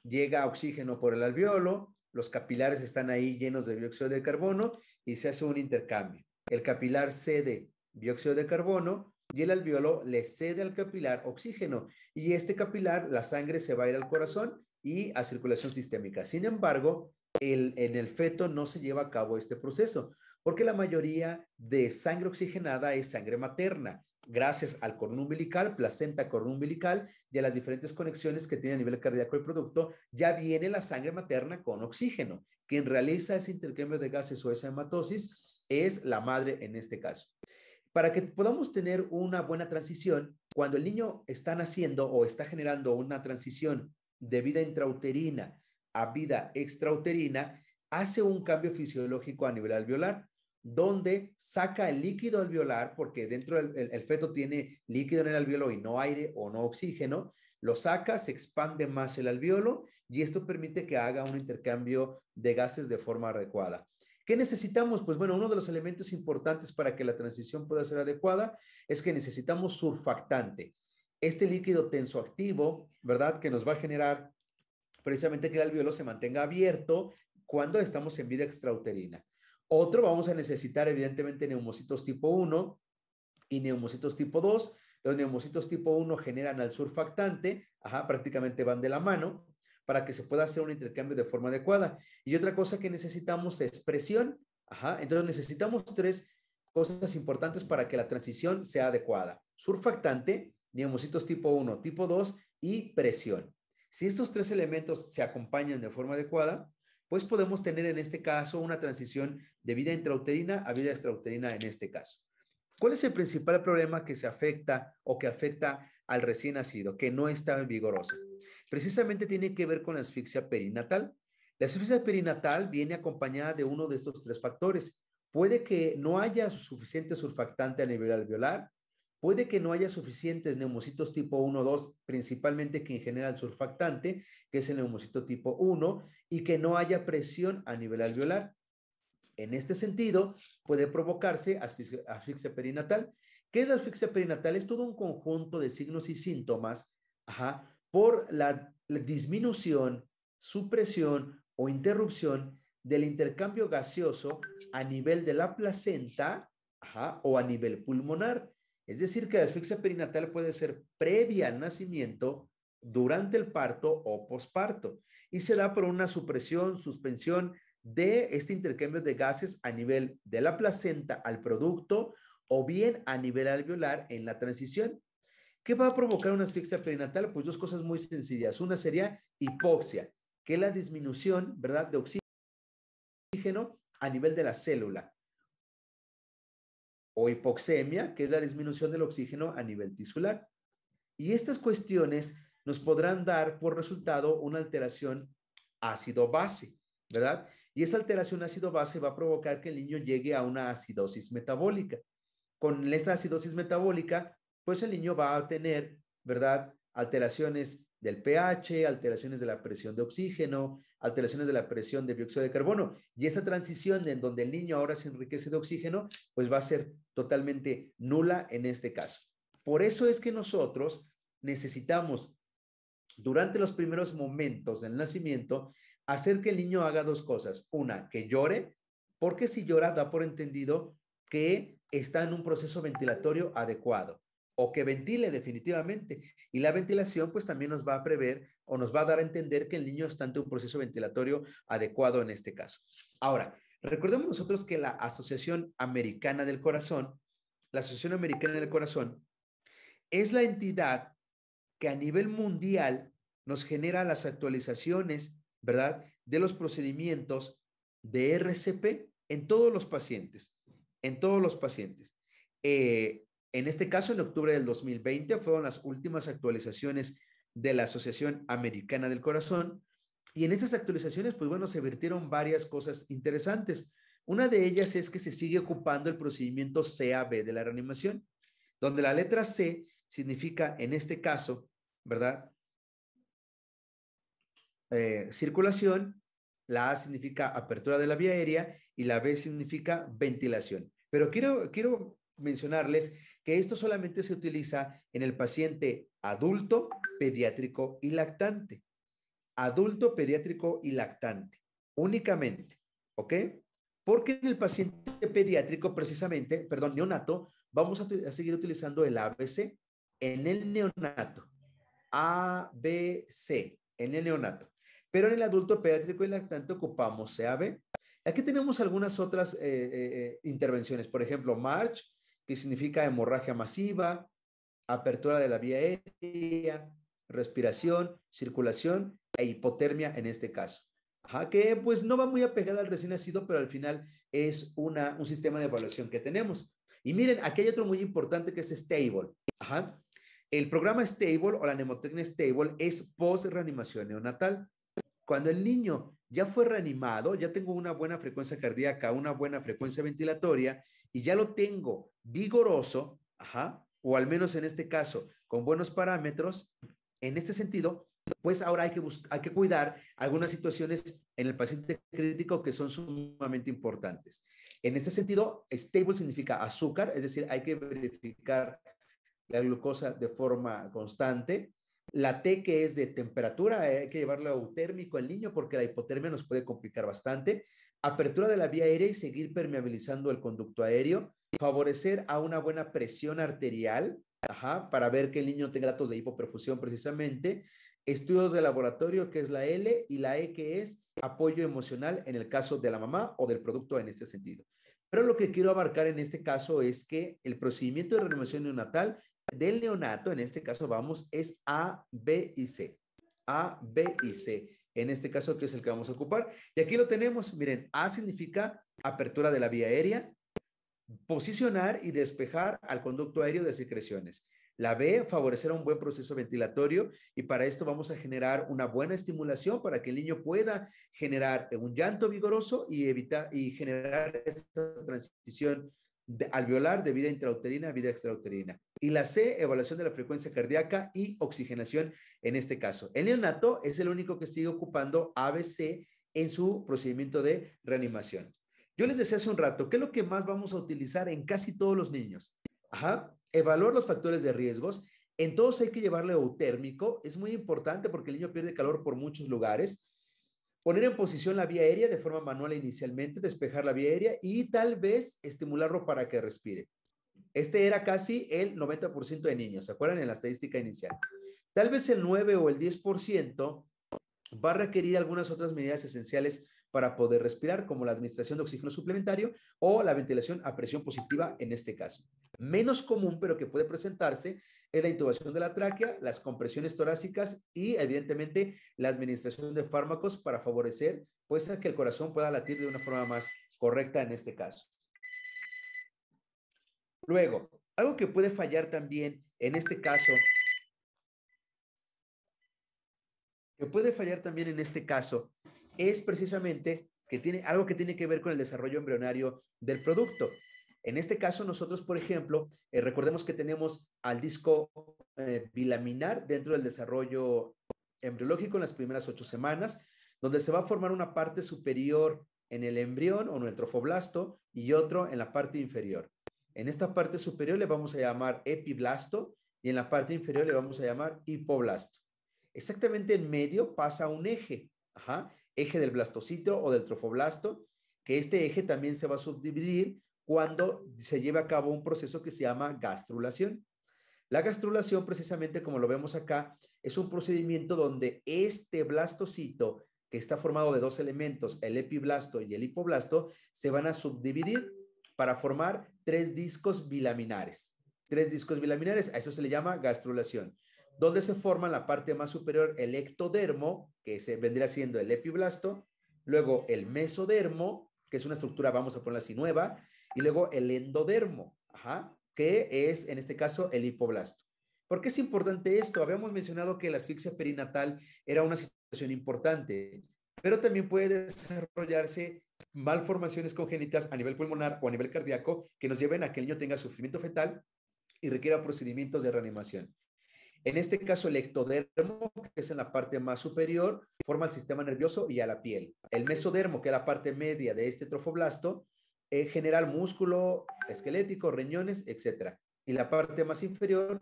llega oxígeno por el alvéolo, los capilares están ahí llenos de dióxido de carbono y se hace un intercambio. El capilar cede dióxido de carbono y el alvéolo le cede al capilar oxígeno, y este capilar, la sangre se va a ir al corazón y a circulación sistémica. Sin embargo, en el feto no se lleva a cabo este proceso, porque la mayoría de sangre oxigenada es sangre materna, gracias al cordón umbilical, placenta, cordón umbilical, y a las diferentes conexiones que tiene a nivel cardíaco el producto, ya viene la sangre materna con oxígeno. Quien realiza ese intercambio de gases o esa hematosis es la madre en este caso. Para que podamos tener una buena transición, cuando el niño está naciendo o está generando una transición de vida intrauterina a vida extrauterina, hace un cambio fisiológico a nivel alveolar, donde saca el líquido alveolar, porque dentro el feto tiene líquido en el alveolo y no aire o no oxígeno, lo saca, se expande más el alveolo y esto permite que haga un intercambio de gases de forma adecuada. ¿Qué necesitamos? Pues bueno, uno de los elementos importantes para que la transición pueda ser adecuada es que necesitamos surfactante. Este líquido tensoactivo, ¿verdad?, que nos va a generar precisamente que el alvéolo se mantenga abierto cuando estamos en vida extrauterina. Otro, vamos a necesitar evidentemente neumocitos tipo 1 y neumocitos tipo 2. Los neumocitos tipo 1 generan al surfactante, prácticamente van de la mano, para que se pueda hacer un intercambio de forma adecuada. Y otra cosa que necesitamos es presión. Entonces necesitamos 3 cosas importantes para que la transición sea adecuada: surfactante, neumocitos tipo 1, tipo 2 y presión. Si estos 3 elementos se acompañan de forma adecuada, pues podemos tener en este caso una transición de vida intrauterina a vida extrauterina en este caso. ¿Cuál es el principal problema que se afecta o que afecta al recién nacido, que no está vigoroso? Precisamente tiene que ver con la asfixia perinatal. La asfixia perinatal viene acompañada de uno de estos 3 factores. Puede que no haya suficiente surfactante a nivel alveolar, puede que no haya suficientes neumocitos tipo 1 o 2, principalmente quien genera el surfactante, que es el neumocito tipo 1, y que no haya presión a nivel alveolar. En este sentido, puede provocarse asfixia perinatal. ¿Qué es la asfixia perinatal? Es todo un conjunto de signos y síntomas por la disminución, supresión o interrupción del intercambio gaseoso a nivel de la placenta o a nivel pulmonar. Es decir, que la asfixia perinatal puede ser previa al nacimiento, durante el parto o posparto, y se da por una supresión, suspensión de este intercambio de gases a nivel de la placenta al producto o bien a nivel alveolar en la transición. ¿Qué va a provocar una asfixia perinatal? Pues 2 cosas muy sencillas. Una sería hipoxia, que es la disminución, ¿verdad?, de oxígeno a nivel de la célula, o hipoxemia, que es la disminución del oxígeno a nivel tisular. Y estas cuestiones nos podrán dar por resultado una alteración ácido-base, ¿verdad? Y esa alteración ácido-base va a provocar que el niño llegue a una acidosis metabólica. Con esa acidosis metabólica, pues el niño va a tener, ¿verdad? Alteraciones del pH, alteraciones de la presión de oxígeno, alteraciones de la presión de dióxido de carbono. Y esa transición en donde el niño ahora se enriquece de oxígeno, pues va a ser totalmente nula en este caso. Por eso es que nosotros necesitamos, durante los primeros momentos del nacimiento, hacer que el niño haga dos cosas. Una, que llore, porque si llora da por entendido que está en un proceso ventilatorio adecuado o que ventile definitivamente. Y la ventilación pues también nos va a prever o nos va a dar a entender que el niño está ante un proceso ventilatorio adecuado en este caso. Ahora, recordemos nosotros que la Asociación Americana del Corazón, la Asociación Americana del Corazón es la entidad que a nivel mundial nos genera las actualizaciones, ¿verdad?, de los procedimientos de RCP en todos los pacientes, en todos los pacientes. En este caso, en octubre del 2020, fueron las últimas actualizaciones de la Asociación Americana del Corazón, y en esas actualizaciones, pues bueno, se vertieron varias cosas interesantes. Una de ellas es que se sigue ocupando el procedimiento CAB de la reanimación, donde la letra C significa, en este caso, ¿verdad? Circulación, la A significa apertura de la vía aérea y la B significa ventilación. Pero quiero mencionarles que esto solamente se utiliza en el paciente adulto, pediátrico y lactante. Adulto, pediátrico y lactante, únicamente, ¿ok? Porque en el paciente pediátrico, precisamente, perdón, neonato, vamos a seguir utilizando el ABC en el neonato. ABC en el neonato. Pero en el adulto pediátrico y lactante ocupamos CAB. Aquí tenemos algunas otras intervenciones. Por ejemplo, MARCH, que significa hemorragia masiva, apertura de la vía aérea, respiración, circulación e hipotermia en este caso. Ajá, que pues no va muy apegada al recién nacido, pero al final es un sistema de evaluación que tenemos. Y miren, aquí hay otro muy importante que es Stable. Ajá. El programa Stable o la mnemotecnia Stable es post-reanimación neonatal. Cuando el niño ya fue reanimado, ya tengo una buena frecuencia cardíaca, una buena frecuencia ventilatoria y ya lo tengo vigoroso, ajá, o al menos en este caso con buenos parámetros, en este sentido, pues ahora hay que cuidar algunas situaciones en el paciente crítico que son sumamente importantes. En este sentido, stable significa azúcar, es decir, hay que verificar la glucosa de forma constante. La T, que es de temperatura, hay que llevarlo eutérmico al niño porque la hipotermia nos puede complicar bastante. Apertura de la vía aérea y seguir permeabilizando el conducto aéreo. Favorecer a una buena presión arterial, ajá, para ver que el niño tenga datos de hipoperfusión precisamente. Estudios de laboratorio, que es la L, y la E, que es apoyo emocional en el caso de la mamá o del producto en este sentido. Pero lo que quiero abarcar en este caso es que el procedimiento de reanimación neonatal del neonato, en este caso vamos, es A, B y C. A, B y C. En este caso, que es el que vamos a ocupar. Y aquí lo tenemos, miren, A significa apertura de la vía aérea, posicionar y despejar al conducto aéreo de secreciones. La B, favorecer un buen proceso ventilatorio y para esto vamos a generar una buena estimulación para que el niño pueda generar un llanto vigoroso y evitar y generar esta transición alveolar de vida intrauterina a vida extrauterina. Y la C, evaluación de la frecuencia cardíaca y oxigenación en este caso. El neonato es el único que sigue ocupando ABC en su procedimiento de reanimación. Yo les decía hace un rato, ¿qué es lo que más vamos a utilizar en casi todos los niños? Ajá, evaluar los factores de riesgos. En todos hay que llevarle eutérmico. Es muy importante porque el niño pierde calor por muchos lugares. Poner en posición la vía aérea de forma manual inicialmente, despejar la vía aérea y tal vez estimularlo para que respire. Este era casi el 90% de niños, ¿se acuerdan? En la estadística inicial. Tal vez el 9 o el 10% va a requerir algunas otras medidas esenciales para poder respirar, como la administración de oxígeno suplementario o la ventilación a presión positiva en este caso. Menos común, pero que puede presentarse, es la intubación de la tráquea, las compresiones torácicas y, evidentemente, la administración de fármacos para favorecer, pues, a que el corazón pueda latir de una forma más correcta en este caso. Luego, algo que puede fallar también en este caso que puede fallar también en este caso es precisamente que tiene algo que tiene que ver con el desarrollo embrionario del producto. En este caso, nosotros, por ejemplo, recordemos que tenemos al disco bilaminar dentro del desarrollo embriológico en las primeras 8 semanas, donde se va a formar una parte superior en el embrión o en el trofoblasto y otro en la parte inferior. En esta parte superior le vamos a llamar epiblasto y en la parte inferior le vamos a llamar hipoblasto. Exactamente en medio pasa un eje, eje del blastocito o del trofoblasto, que este eje también se va a subdividir cuando se lleve a cabo un proceso que se llama gastrulación. La gastrulación, precisamente como lo vemos acá, es un procedimiento donde este blastocito, que está formado de dos elementos, el epiblasto y el hipoblasto, se van a subdividir para formar tres discos bilaminares. Tres discos bilaminares, a eso se le llama gastrulación, donde se forma en la parte más superior el ectodermo, que se vendría siendo el epiblasto, luego el mesodermo, que es una estructura, vamos a ponerla así, nueva, y luego el endodermo, que es en este caso el hipoblasto. ¿Por qué es importante esto? Habíamos mencionado que la asfixia perinatal era una situación importante, pero también puede desarrollarse malformaciones congénitas a nivel pulmonar o a nivel cardíaco que nos lleven a que el niño tenga sufrimiento fetal y requiera procedimientos de reanimación. En este caso, el ectodermo, que es en la parte más superior, forma el sistema nervioso y a la piel. El mesodermo, que es la parte media de este trofoblasto, genera el músculo esquelético, riñones, etc. Y la parte más inferior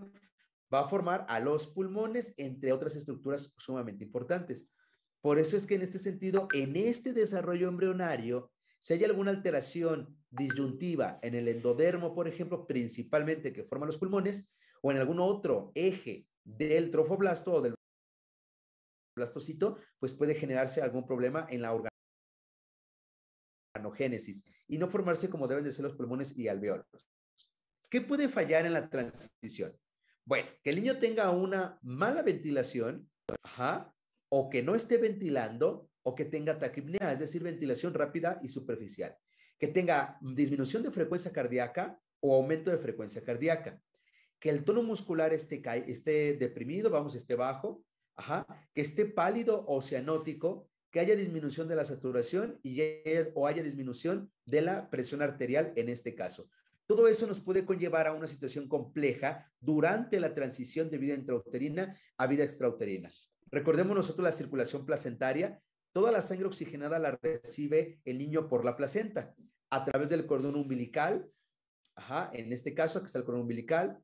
va a formar a los pulmones, entre otras estructuras sumamente importantes. Por eso es que en este sentido, en este desarrollo embrionario, si hay alguna alteración disyuntiva en el endodermo, por ejemplo, principalmente que forma los pulmones, o en algún otro eje del trofoblasto o del blastocito, pues puede generarse algún problema en la organogénesis y no formarse como deben de ser los pulmones y alveolos. ¿Qué puede fallar en la transición? Bueno, que el niño tenga una mala ventilación, o que no esté ventilando, o que tenga taquipnea, es decir, ventilación rápida y superficial. Que tenga disminución de frecuencia cardíaca o aumento de frecuencia cardíaca. Que el tono muscular esté deprimido, vamos, esté bajo, que esté pálido o cianótico, que haya disminución de la saturación o haya disminución de la presión arterial en este caso. Todo eso nos puede conllevar a una situación compleja durante la transición de vida intrauterina a vida extrauterina. Recordemos nosotros la circulación placentaria, toda la sangre oxigenada la recibe el niño por la placenta, a través del cordón umbilical, en este caso aquí está el cordón umbilical,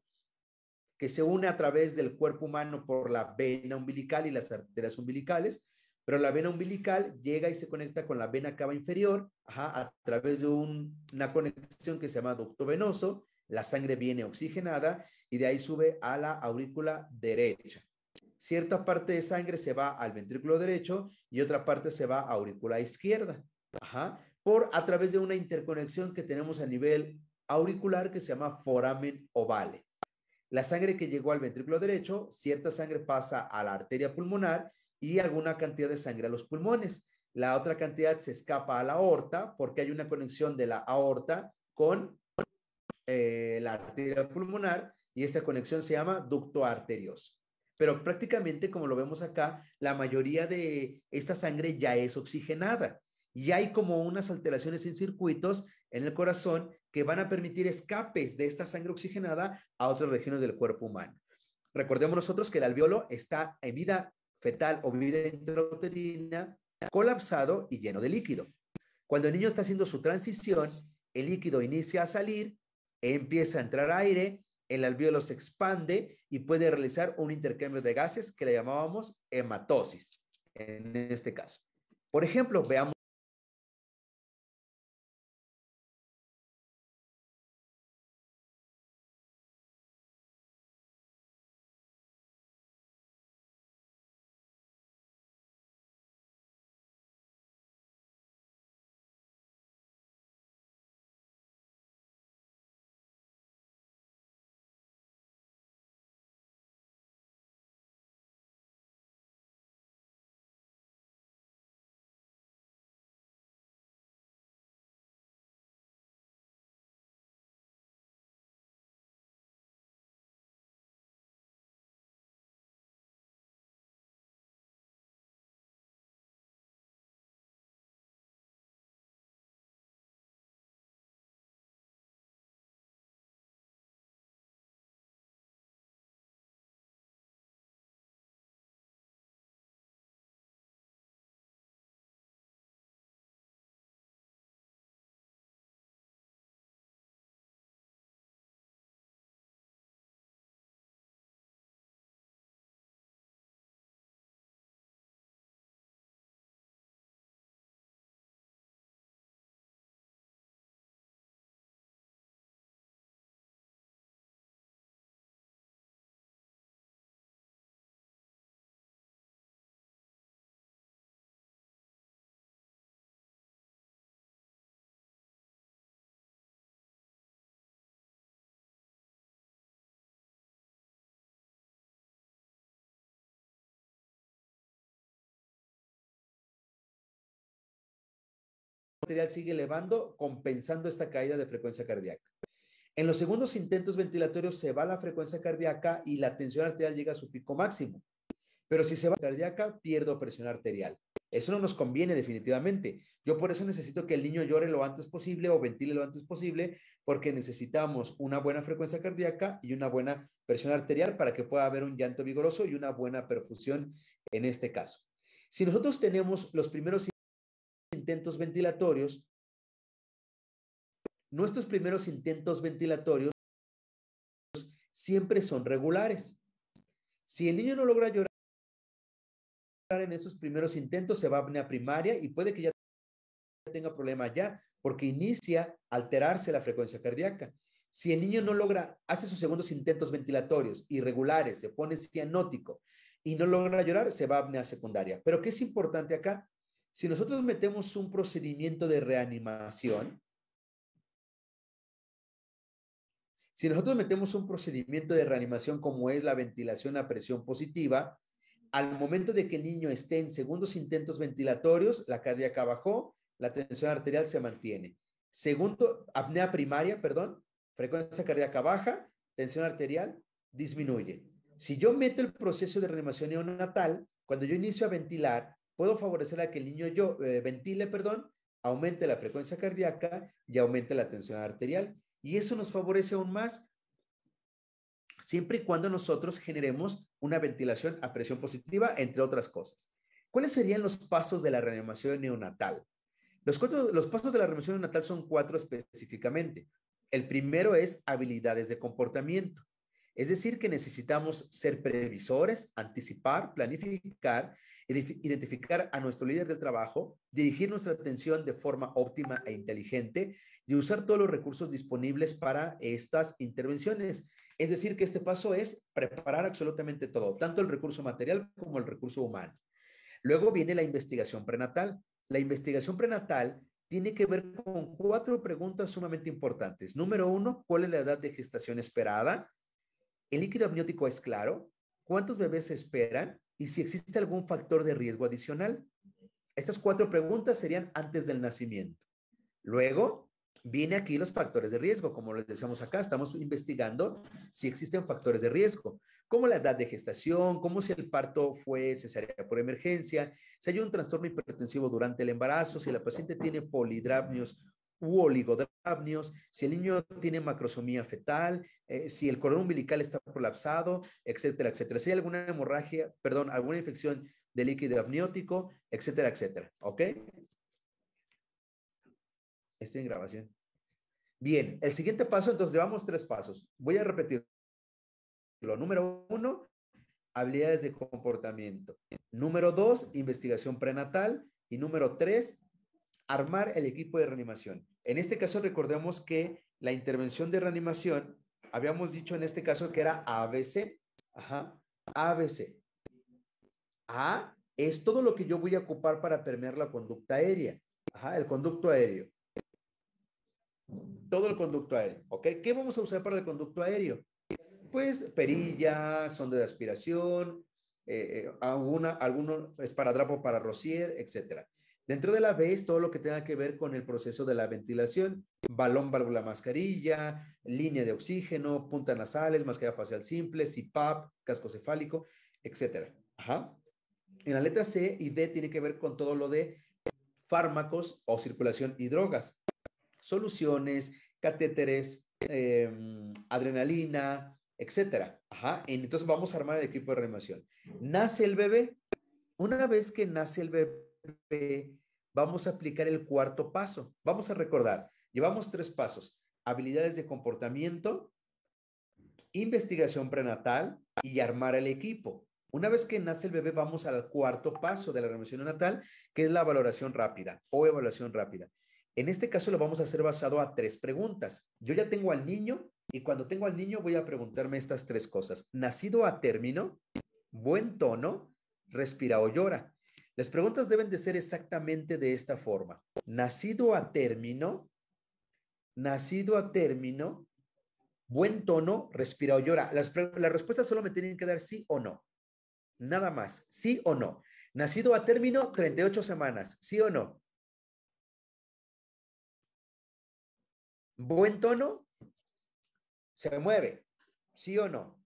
que se une a través del cuerpo humano por la vena umbilical y las arterias umbilicales, pero la vena umbilical llega y se conecta con la vena cava inferior, a través de una conexión que se llama ducto venoso, la sangre viene oxigenada y de ahí sube a la aurícula derecha. Cierta parte de sangre se va al ventrículo derecho y otra parte se va a aurícula izquierda, a través de una interconexión que tenemos a nivel auricular que se llama foramen ovale. La sangre que llegó al ventrículo derecho, cierta sangre pasa a la arteria pulmonar y alguna cantidad de sangre a los pulmones. La otra cantidad se escapa a la aorta porque hay una conexión de la aorta con la arteria pulmonar y esta conexión se llama ducto arterioso. Pero prácticamente, como lo vemos acá, la mayoría de esta sangre ya es oxigenada y hay como unas alteraciones en circuitos en el corazón que van a permitir escapes de esta sangre oxigenada a otras regiones del cuerpo humano. Recordemos nosotros que el alveolo está en vida fetal o vida intrauterina colapsado y lleno de líquido. Cuando el niño está haciendo su transición, el líquido inicia a salir, empieza a entrar aire, el alveolo se expande y puede realizar un intercambio de gases que le llamábamos hematosis, en este caso. Por ejemplo, veamos arterial sigue elevando, compensando esta caída de frecuencia cardíaca. En los segundos intentos ventilatorios se va la frecuencia cardíaca y la tensión arterial llega a su pico máximo. Pero si se va la cardíaca, pierdo presión arterial. Eso no nos conviene definitivamente. Yo por eso necesito que el niño llore lo antes posible o ventile lo antes posible, porque necesitamos una buena frecuencia cardíaca y una buena presión arterial para que pueda haber un llanto vigoroso y una buena perfusión en este caso. Si nosotros tenemos los primeros intentos ventilatorios, nuestros primeros intentos ventilatorios siempre son regulares. Si el niño no logra llorar en esos primeros intentos, se va a apnea primaria y puede que ya tenga problema ya, porque inicia a alterarse la frecuencia cardíaca. Si el niño no logra, hace sus segundos intentos ventilatorios irregulares, se pone cianótico y no logra llorar, se va a apnea secundaria. Pero ¿qué es importante acá? Si nosotros metemos un procedimiento de reanimación, como es la ventilación a presión positiva, al momento de que el niño esté en segundos intentos ventilatorios, la cardíaca bajó, la tensión arterial se mantiene. Segundo, apnea primaria, perdón, frecuencia cardíaca baja, tensión arterial disminuye. Si yo meto el proceso de reanimación neonatal, cuando yo inicio a ventilar, puedo favorecer a que el niño ventile, perdón, aumente la frecuencia cardíaca y aumente la tensión arterial. Y eso nos favorece aún más siempre y cuando nosotros generemos una ventilación a presión positiva, entre otras cosas. ¿Cuáles serían los pasos de la reanimación neonatal? Los pasos de la reanimación neonatal son 4 específicamente. El primero es habilidades de comportamiento. Es decir, que necesitamos ser previsores, anticipar, planificar, identificar a nuestro líder del trabajo, dirigir nuestra atención de forma óptima e inteligente y usar todos los recursos disponibles para estas intervenciones. Es decir, que este paso es preparar absolutamente todo, tanto el recurso material como el recurso humano. Luego viene la investigación prenatal. La investigación prenatal tiene que ver con 4 preguntas sumamente importantes. Número 1, ¿cuál es la edad de gestación esperada? ¿El líquido amniótico es claro? ¿Cuántos bebés se esperan? Y si existe algún factor de riesgo adicional. Estas 4 preguntas serían antes del nacimiento. Luego, viene aquí los factores de riesgo. Como les decíamos acá, estamos investigando si existen factores de riesgo, como la edad de gestación, como si el parto fue cesárea por emergencia, si hay un trastorno hipertensivo durante el embarazo, si la paciente tiene polidrapnios u oligodrapnios, si el niño tiene macrosomía fetal, si el cordón umbilical está colapsado, etcétera, etcétera. Si hay alguna hemorragia, perdón, alguna infección de líquido amniótico, etcétera, etcétera. ¿Ok? Estoy en grabación. Bien, el siguiente paso, entonces llevamos 3 pasos. Voy a repetirlo. Número 1, habilidades de comportamiento. Número 2, investigación prenatal. Y número 3, armar el equipo de reanimación. En este caso, recordemos que la intervención de reanimación, habíamos dicho en este caso que era ABC. Ajá, ABC. A es todo lo que yo voy a ocupar para permear la conducta aérea. Ajá, el conducto aéreo. Todo el conducto aéreo, ¿ok? ¿Qué vamos a usar para el conducto aéreo? Pues perilla, sonda de aspiración, alguno esparadrapo para rocier, etcétera. Dentro de la B es todo lo que tenga que ver con el proceso de la ventilación, balón, válvula, mascarilla, línea de oxígeno, puntas nasales, mascarilla facial simple, CPAP, casco cefálico, etcétera. Ajá. En la letra C y D tiene que ver con todo lo de fármacos o circulación y drogas. Soluciones, catéteres, adrenalina, etcétera. Ajá. Entonces vamos a armar el equipo de reanimación. Nace el bebé. Una vez que nace el bebé, vamos a aplicar el 4.º paso. Vamos a recordar, llevamos 3 pasos. Habilidades de comportamiento, investigación prenatal y armar el equipo. Una vez que nace el bebé, vamos al 4.º paso de la reanimación neonatal, que es la valoración rápida o evaluación rápida. En este caso lo vamos a hacer basado a 3 preguntas. Yo ya tengo al niño y cuando tengo al niño voy a preguntarme estas 3 cosas. Nacido a término, buen tono, respira o llora. Las preguntas deben de ser exactamente de esta forma. Nacido a término, buen tono, respira o llora. Las respuestas solo me tienen que dar sí o no. Nada más, sí o no. Nacido a término, 38 semanas, ¿sí o no? Buen tono, se mueve, ¿sí o no?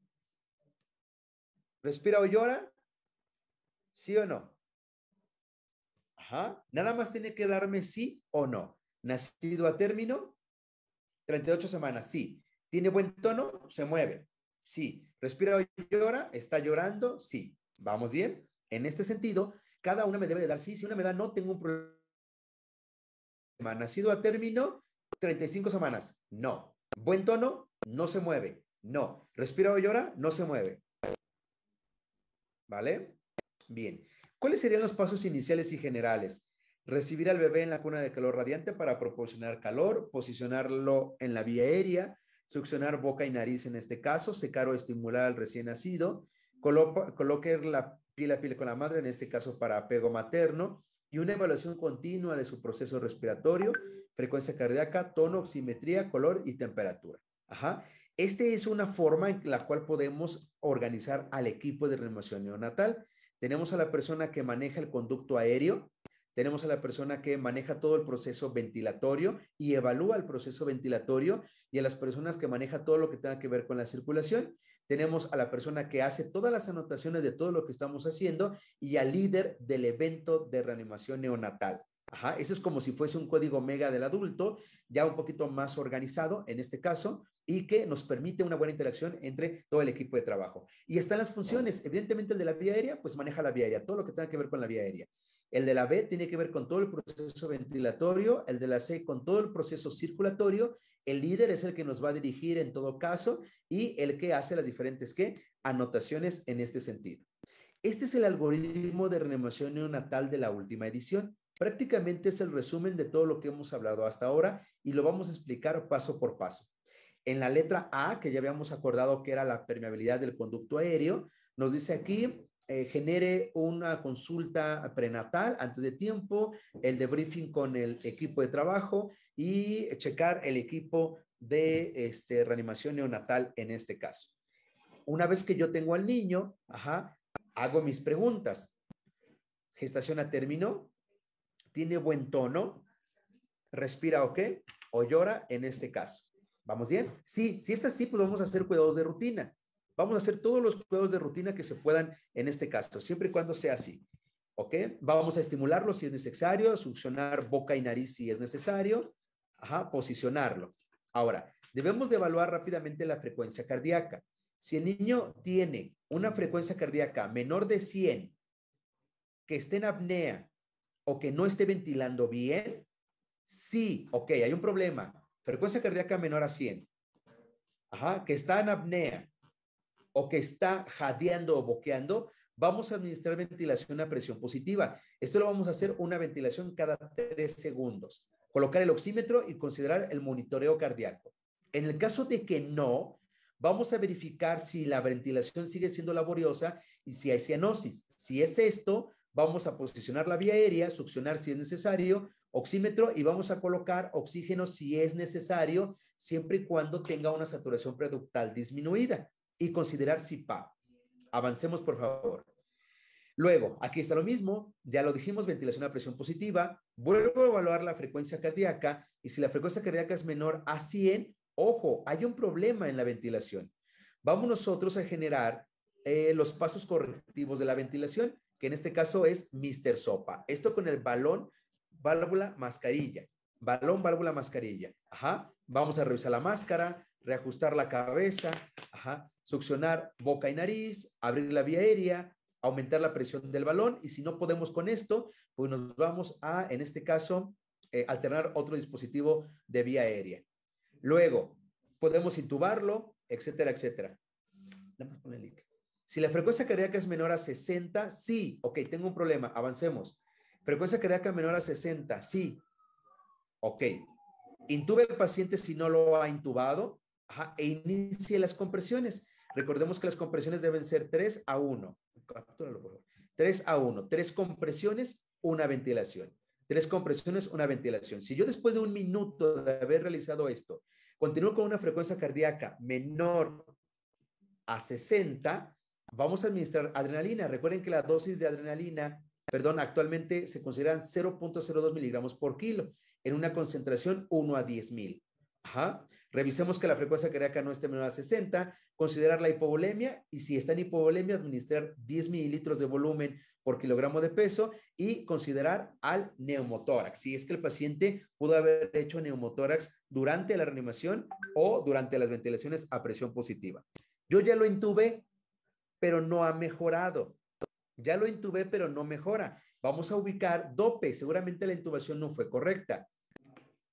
¿Respira o llora? ¿Sí o no? Ajá. Nada más tiene que darme sí o no. Nacido a término, 38 semanas, sí. ¿Tiene buen tono? Se mueve. Sí. ¿Respira o llora? ¿Está llorando? Sí. ¿Vamos bien? En este sentido, cada una me debe de dar sí. Si una me da no, tengo un problema. Nacido a término, 35 semanas. No. Buen tono, no se mueve. No. ¿Respira o llora? No se mueve. ¿Vale? Bien. ¿Cuáles serían los pasos iniciales y generales? Recibir al bebé en la cuna de calor radiante para proporcionar calor, posicionarlo en la vía aérea, succionar boca y nariz en este caso, secar o estimular al recién nacido, coloque la piel a piel con la madre, en este caso para apego materno, y una evaluación continua de su proceso respiratorio, frecuencia cardíaca, tono, oximetría, color y temperatura. Ajá. Esta es una forma en la cual podemos organizar al equipo de reanimación neonatal. Tenemos a la persona que maneja el conducto aéreo, tenemos a la persona que maneja todo el proceso ventilatorio y evalúa el proceso ventilatorio, y a las personas que maneja todo lo que tenga que ver con la circulación. Tenemos a la persona que hace todas las anotaciones de todo lo que estamos haciendo y al líder del evento de reanimación neonatal. Ajá, eso es como si fuese un código mega del adulto, ya un poquito más organizado en este caso, y que nos permite una buena interacción entre todo el equipo de trabajo. Y están las funciones. Evidentemente el de la vía aérea, pues maneja la vía aérea, todo lo que tenga que ver con la vía aérea. El de la B tiene que ver con todo el proceso ventilatorio, el de la C con todo el proceso circulatorio, el líder es el que nos va a dirigir en todo caso y el que hace las diferentes anotaciones en este sentido. Este es el algoritmo de reanimación neonatal de la última edición. Prácticamente es el resumen de todo lo que hemos hablado hasta ahora y lo vamos a explicar paso por paso. En la letra A, que ya habíamos acordado que era la permeabilidad del conducto aéreo, nos dice aquí, genere una consulta prenatal antes de tiempo, el debriefing con el equipo de trabajo y checar el equipo de reanimación neonatal en este caso. Una vez que yo tengo al niño, hago mis preguntas. ¿Gestación a término? ¿Tiene buen tono? ¿Respira o qué? ¿O llora en este caso? ¿Vamos bien? Sí, si es así, pues vamos a hacer cuidados de rutina. Vamos a hacer todos los cuidados de rutina que se puedan en este caso, siempre y cuando sea así. ¿Ok? Vamos a estimularlo si es necesario, succionar boca y nariz si es necesario, posicionarlo. Ahora, debemos de evaluar rápidamente la frecuencia cardíaca. Si el niño tiene una frecuencia cardíaca menor de 100, que esté en apnea o que no esté ventilando bien, sí, ok, hay un problema. Frecuencia cardíaca menor a 100, que está en apnea o que está jadeando o boqueando, vamos a administrar ventilación a presión positiva. Esto lo vamos a hacer una ventilación cada 3 segundos. Colocar el oxímetro y considerar el monitoreo cardíaco. En el caso de que no, vamos a verificar si la ventilación sigue siendo laboriosa y si hay cianosis. Si es esto, vamos a posicionar la vía aérea, succionar si es necesario, oxímetro y vamos a colocar oxígeno si es necesario, siempre y cuando tenga una saturación preductal disminuida y considerar CPAP. Avancemos, por favor. Luego, aquí está lo mismo, ya lo dijimos, ventilación a presión positiva, vuelvo a evaluar la frecuencia cardíaca y si la frecuencia cardíaca es menor a 100, ojo, hay un problema en la ventilación. Vamos nosotros a generar los pasos correctivos de la ventilación, que en este caso es Mr. Sopa. Esto con el balón, válvula, mascarilla. Balón, válvula, mascarilla. Vamos a revisar la máscara, reajustar la cabeza, succionar boca y nariz, abrir la vía aérea, aumentar la presión del balón y si no podemos con esto, pues nos vamos a, en este caso, alternar otro dispositivo de vía aérea. Luego, podemos intubarlo, etcétera, etcétera. Si la frecuencia cardíaca es menor a 60, sí, ok, tengo un problema, avancemos. Frecuencia cardíaca menor a 60, sí, ok. Intube al paciente si no lo ha intubado, e inicie las compresiones. Recordemos que las compresiones deben ser 3 a 1. Captúralo, por favor. 3 a 1. 3 compresiones, una ventilación. 3 compresiones, una ventilación. Si yo después de 1 minuto de haber realizado esto, continúo con una frecuencia cardíaca menor a 60, vamos a administrar adrenalina. Recuerden que la dosis de adrenalina, actualmente se consideran 0.02 miligramos por kilo en una concentración 1 a 10,000. Ajá. Revisemos que la frecuencia cardíaca no esté menor a 60, considerar la hipovolemia y si está en hipovolemia, administrar 10 mililitros de volumen por kilogramo de peso y considerar al neumotórax. Si es que el paciente pudo haber hecho neumotórax durante la reanimación o durante las ventilaciones a presión positiva. Yo ya lo intubé, pero no ha mejorado. Ya lo intubé, pero no mejora. Vamos a ubicar DOPE. Seguramente la intubación no fue correcta.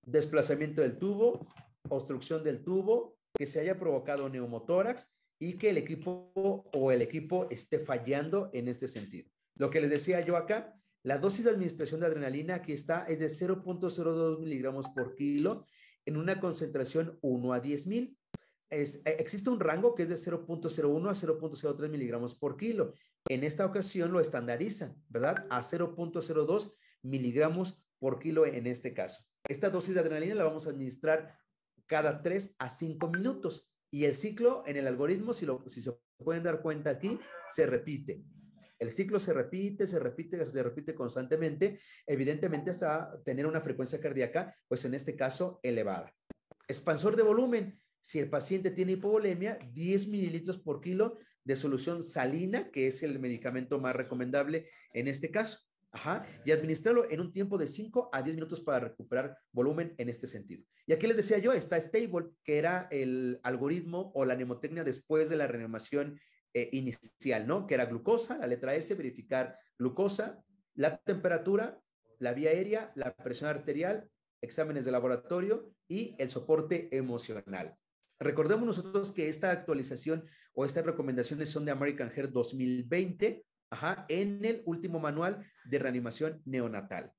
Desplazamiento del tubo, obstrucción del tubo, que se haya provocado neumotórax y que el equipo esté fallando en este sentido. Lo que les decía yo acá, la dosis de administración de adrenalina aquí está, es de 0.02 miligramos por kilo en una concentración 1 a 10,000. Existe un rango que es de 0.01 a 0.03 miligramos por kilo. En esta ocasión lo estandarizan, ¿verdad? A 0.02 miligramos por kilo en este caso. Esta dosis de adrenalina la vamos a administrar cada 3 a 5 minutos y el ciclo en el algoritmo, si se pueden dar cuenta aquí, se repite. El ciclo se repite constantemente, evidentemente hasta tener una frecuencia cardíaca, pues en este caso elevada. Expansor de volumen. Si el paciente tiene hipovolemia, 10 mililitros por kilo de solución salina, que es el medicamento más recomendable en este caso. Ajá, y administrarlo en un tiempo de 5 a 10 minutos para recuperar volumen en este sentido. Y aquí les decía yo, está Stable, que era el algoritmo o la mnemotecnia después de la reanimación inicial, ¿no? Que era glucosa, la letra S, verificar glucosa, la temperatura, la vía aérea, la presión arterial, exámenes de laboratorio y el soporte emocional. Recordemos nosotros que esta actualización o estas recomendaciones son de American Heart 2020, en el último manual de reanimación neonatal.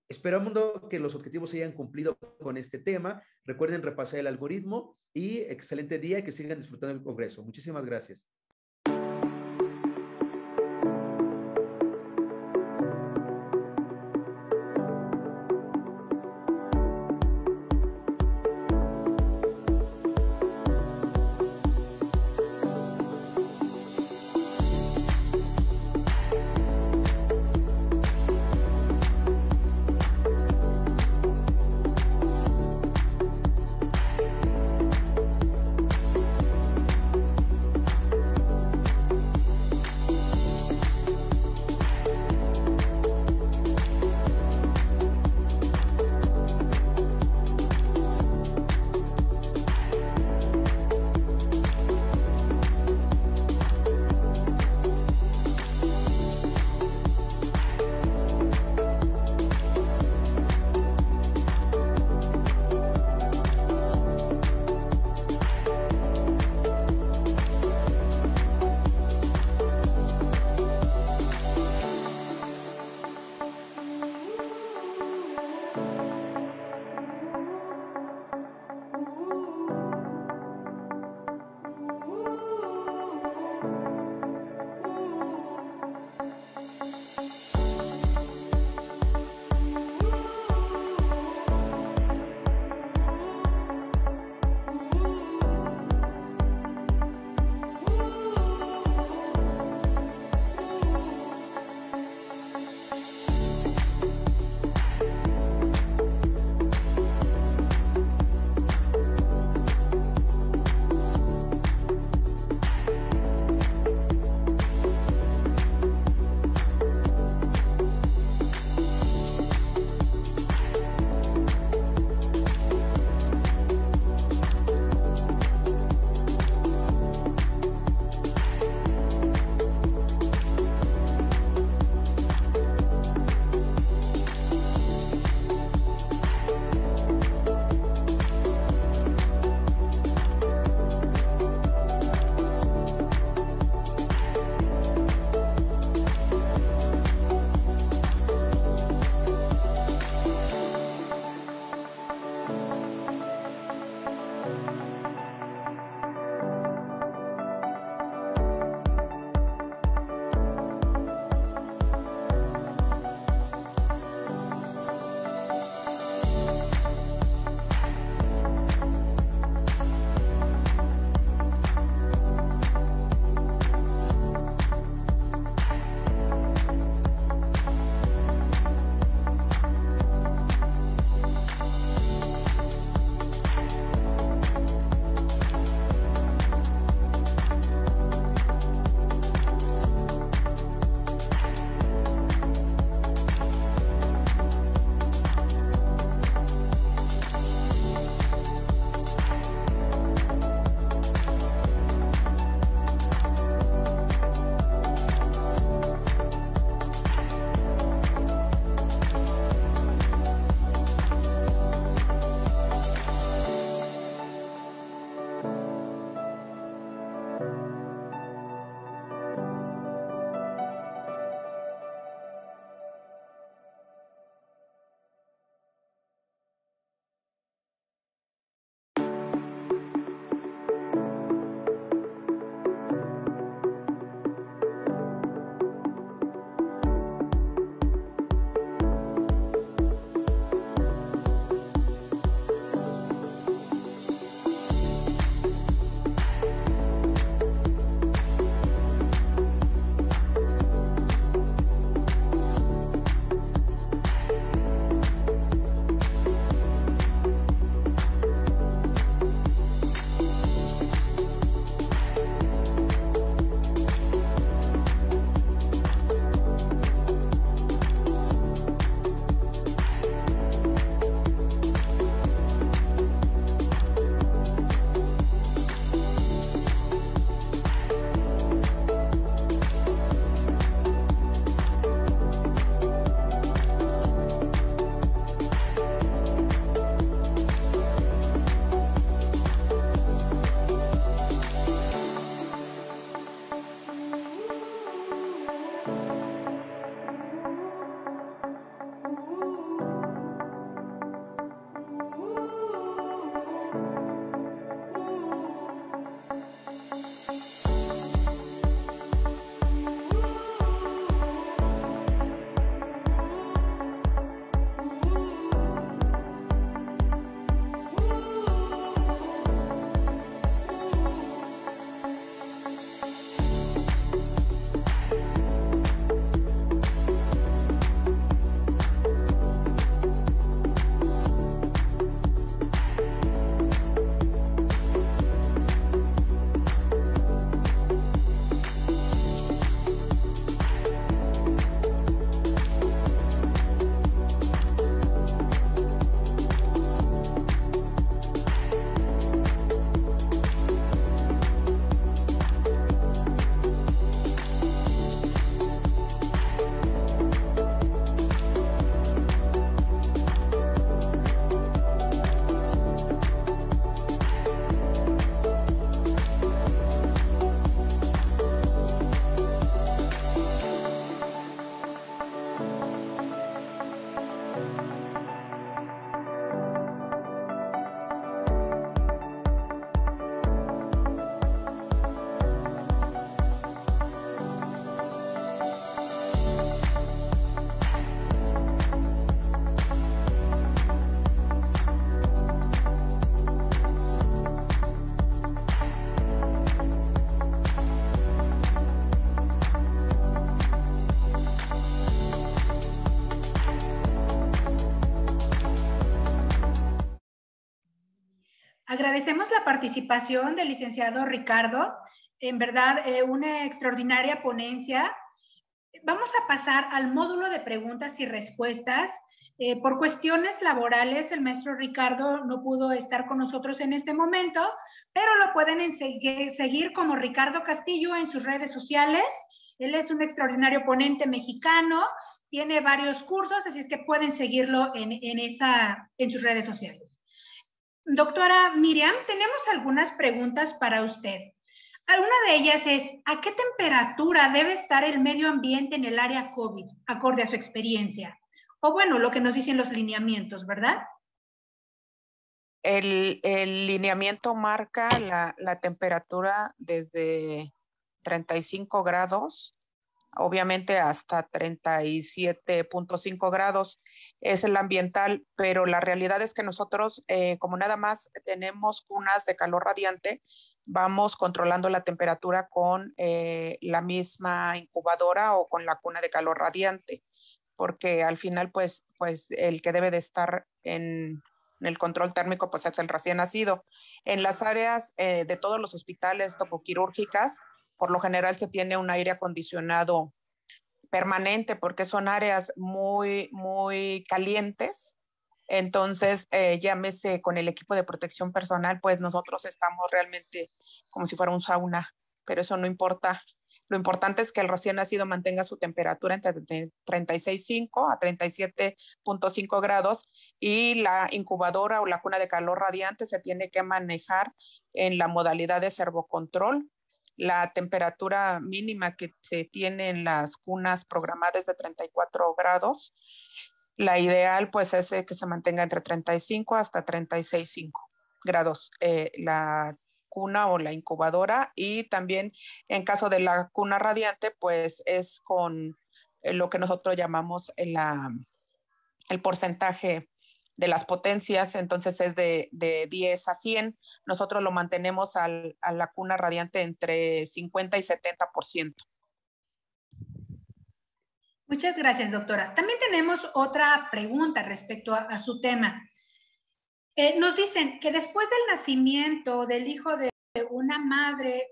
Esperamos que los objetivos se hayan cumplido con este tema. Recuerden repasar el algoritmo y excelente día y que sigan disfrutando del congreso. Muchísimas gracias. Agradecemos la participación del licenciado Ricardo, en verdad una extraordinaria ponencia. Vamos a pasar al módulo de preguntas y respuestas. Por cuestiones laborales, el maestro Ricardo no pudo estar con nosotros en este momento, pero lo pueden seguir como Ricardo Castillo en sus redes sociales. Él es un extraordinario ponente mexicano, tiene varios cursos, así es que pueden seguirlo en sus redes sociales. Doctora Miriam, tenemos algunas preguntas para usted. Una de ellas es, ¿a qué temperatura debe estar el medio ambiente en el área COVID, acorde a su experiencia? O bueno, lo que nos dicen los lineamientos, ¿verdad? El lineamiento marca la temperatura desde 35 grados, obviamente hasta 37.5 grados es el ambiental, pero la realidad es que nosotros, como nada más tenemos cunas de calor radiante, vamos controlando la temperatura con la misma incubadora o con la cuna de calor radiante, porque al final, pues el que debe de estar en el control térmico, pues es el recién nacido. En las áreas de todos los hospitales tocoquirúrgicas, por lo general se tiene un aire acondicionado permanente porque son áreas muy, muy calientes. Entonces, llámese con el equipo de protección personal, pues nosotros estamos realmente como si fuera un sauna, pero eso no importa. Lo importante es que el recién nacido mantenga su temperatura entre 36.5 a 37.5 grados y la incubadora o la cuna de calor radiante se tiene que manejar en la modalidad de servocontrol. La temperatura mínima que se tiene en las cunas programadas es de 34 grados. La ideal pues es que se mantenga entre 35 hasta 36.5 grados la cuna o la incubadora, y también en caso de la cuna radiante pues es con lo que nosotros llamamos el porcentaje de las potencias, entonces es de 10 a 100. Nosotros lo mantenemos a la cuna radiante entre 50 y 70%. Muchas gracias, doctora. También tenemos otra pregunta respecto a su tema. Nos dicen que después del nacimiento del hijo de una madre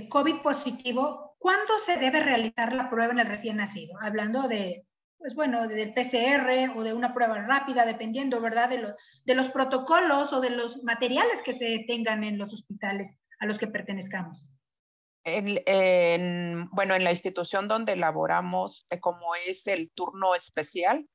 COVID positivo, ¿cuándo se debe realizar la prueba en el recién nacido? Hablando de, pues bueno, del PCR o de una prueba rápida, dependiendo, ¿verdad?, de los protocolos o de los materiales que se tengan en los hospitales a los que pertenezcamos. Bueno, en la institución donde laboramos, como es el turno especial,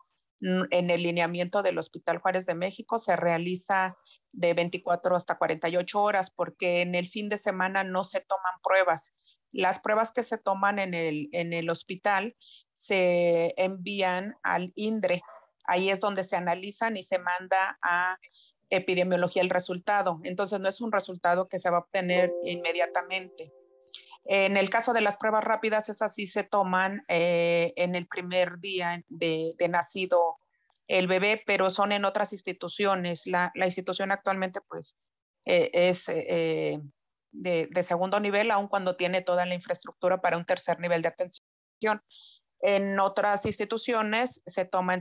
en el lineamiento del Hospital Juárez de México se realiza de 24 hasta 48 horas, porque en el fin de semana no se toman pruebas. Las pruebas que se toman en el hospital se envían al INDRE. Ahí es donde se analizan y se manda a epidemiología el resultado. Entonces no es un resultado que se va a obtener inmediatamente. En el caso de las pruebas rápidas, esas sí se toman en el primer día de nacido el bebé, pero son en otras instituciones. La institución actualmente pues es de segundo nivel, aun cuando tiene toda la infraestructura para un tercer nivel de atención. En otras instituciones se toma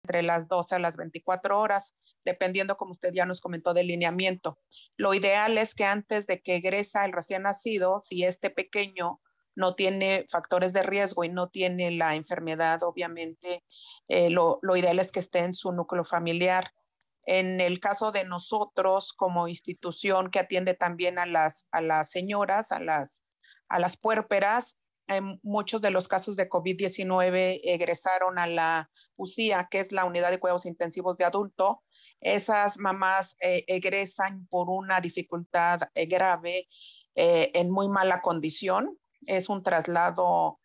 entre las 12 a las 24 horas, dependiendo, como usted ya nos comentó, del lineamiento. Lo ideal es que antes de que egresa el recién nacido, si este pequeño no tiene factores de riesgo y no tiene la enfermedad, obviamente, lo ideal es que esté en su núcleo familiar. En el caso de nosotros, como institución que atiende también a las señoras, a las puérperas, muchos de los casos de COVID-19 egresaron a la UCIA, que es la Unidad de Cuidados Intensivos de Adulto. Esas mamás egresan por una dificultad grave, en muy mala condición. Es un traslado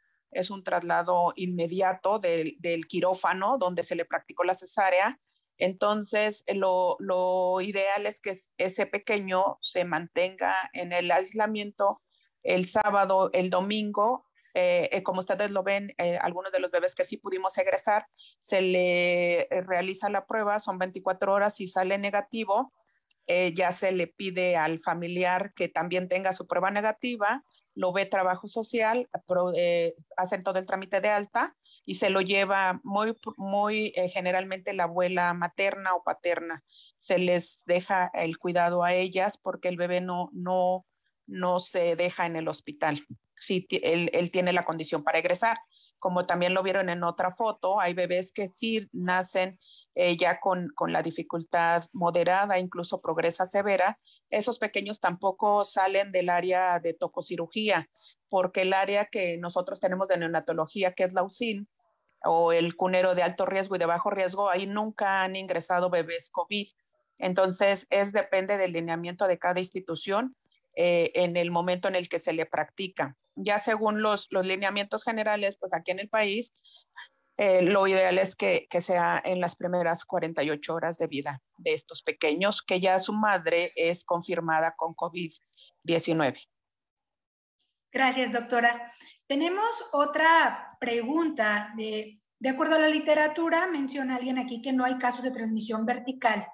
inmediato del quirófano donde se le practicó la cesárea. Entonces, lo ideal es que ese pequeño se mantenga en el aislamiento el sábado, el domingo. Como ustedes lo ven, algunos de los bebés que sí pudimos egresar, se le realiza la prueba, son 24 horas, y sale negativo, ya se le pide al familiar que también tenga su prueba negativa, lo ve trabajo social, hacen todo el trámite de alta y se lo lleva muy generalmente la abuela materna o paterna. Se les deja el cuidado a ellas porque el bebé no se deja en el hospital. Sí, él tiene la condición para egresar. Como también lo vieron en otra foto, hay bebés que sí nacen ya con la dificultad moderada, incluso progresa severa. Esos pequeños tampoco salen del área de tococirugía, porque el área que nosotros tenemos de neonatología, que es la UCIN, o el cunero de alto riesgo y de bajo riesgo, ahí nunca han ingresado bebés COVID. Entonces, depende del lineamiento de cada institución en el momento en el que se le practica. Ya según los lineamientos generales, pues aquí en el país, lo ideal es que sea en las primeras 48 horas de vida de estos pequeños, que ya su madre es confirmada con COVID-19. Gracias, doctora. Tenemos otra pregunta. De acuerdo a la literatura, menciona alguien aquí que no hay casos de transmisión vertical.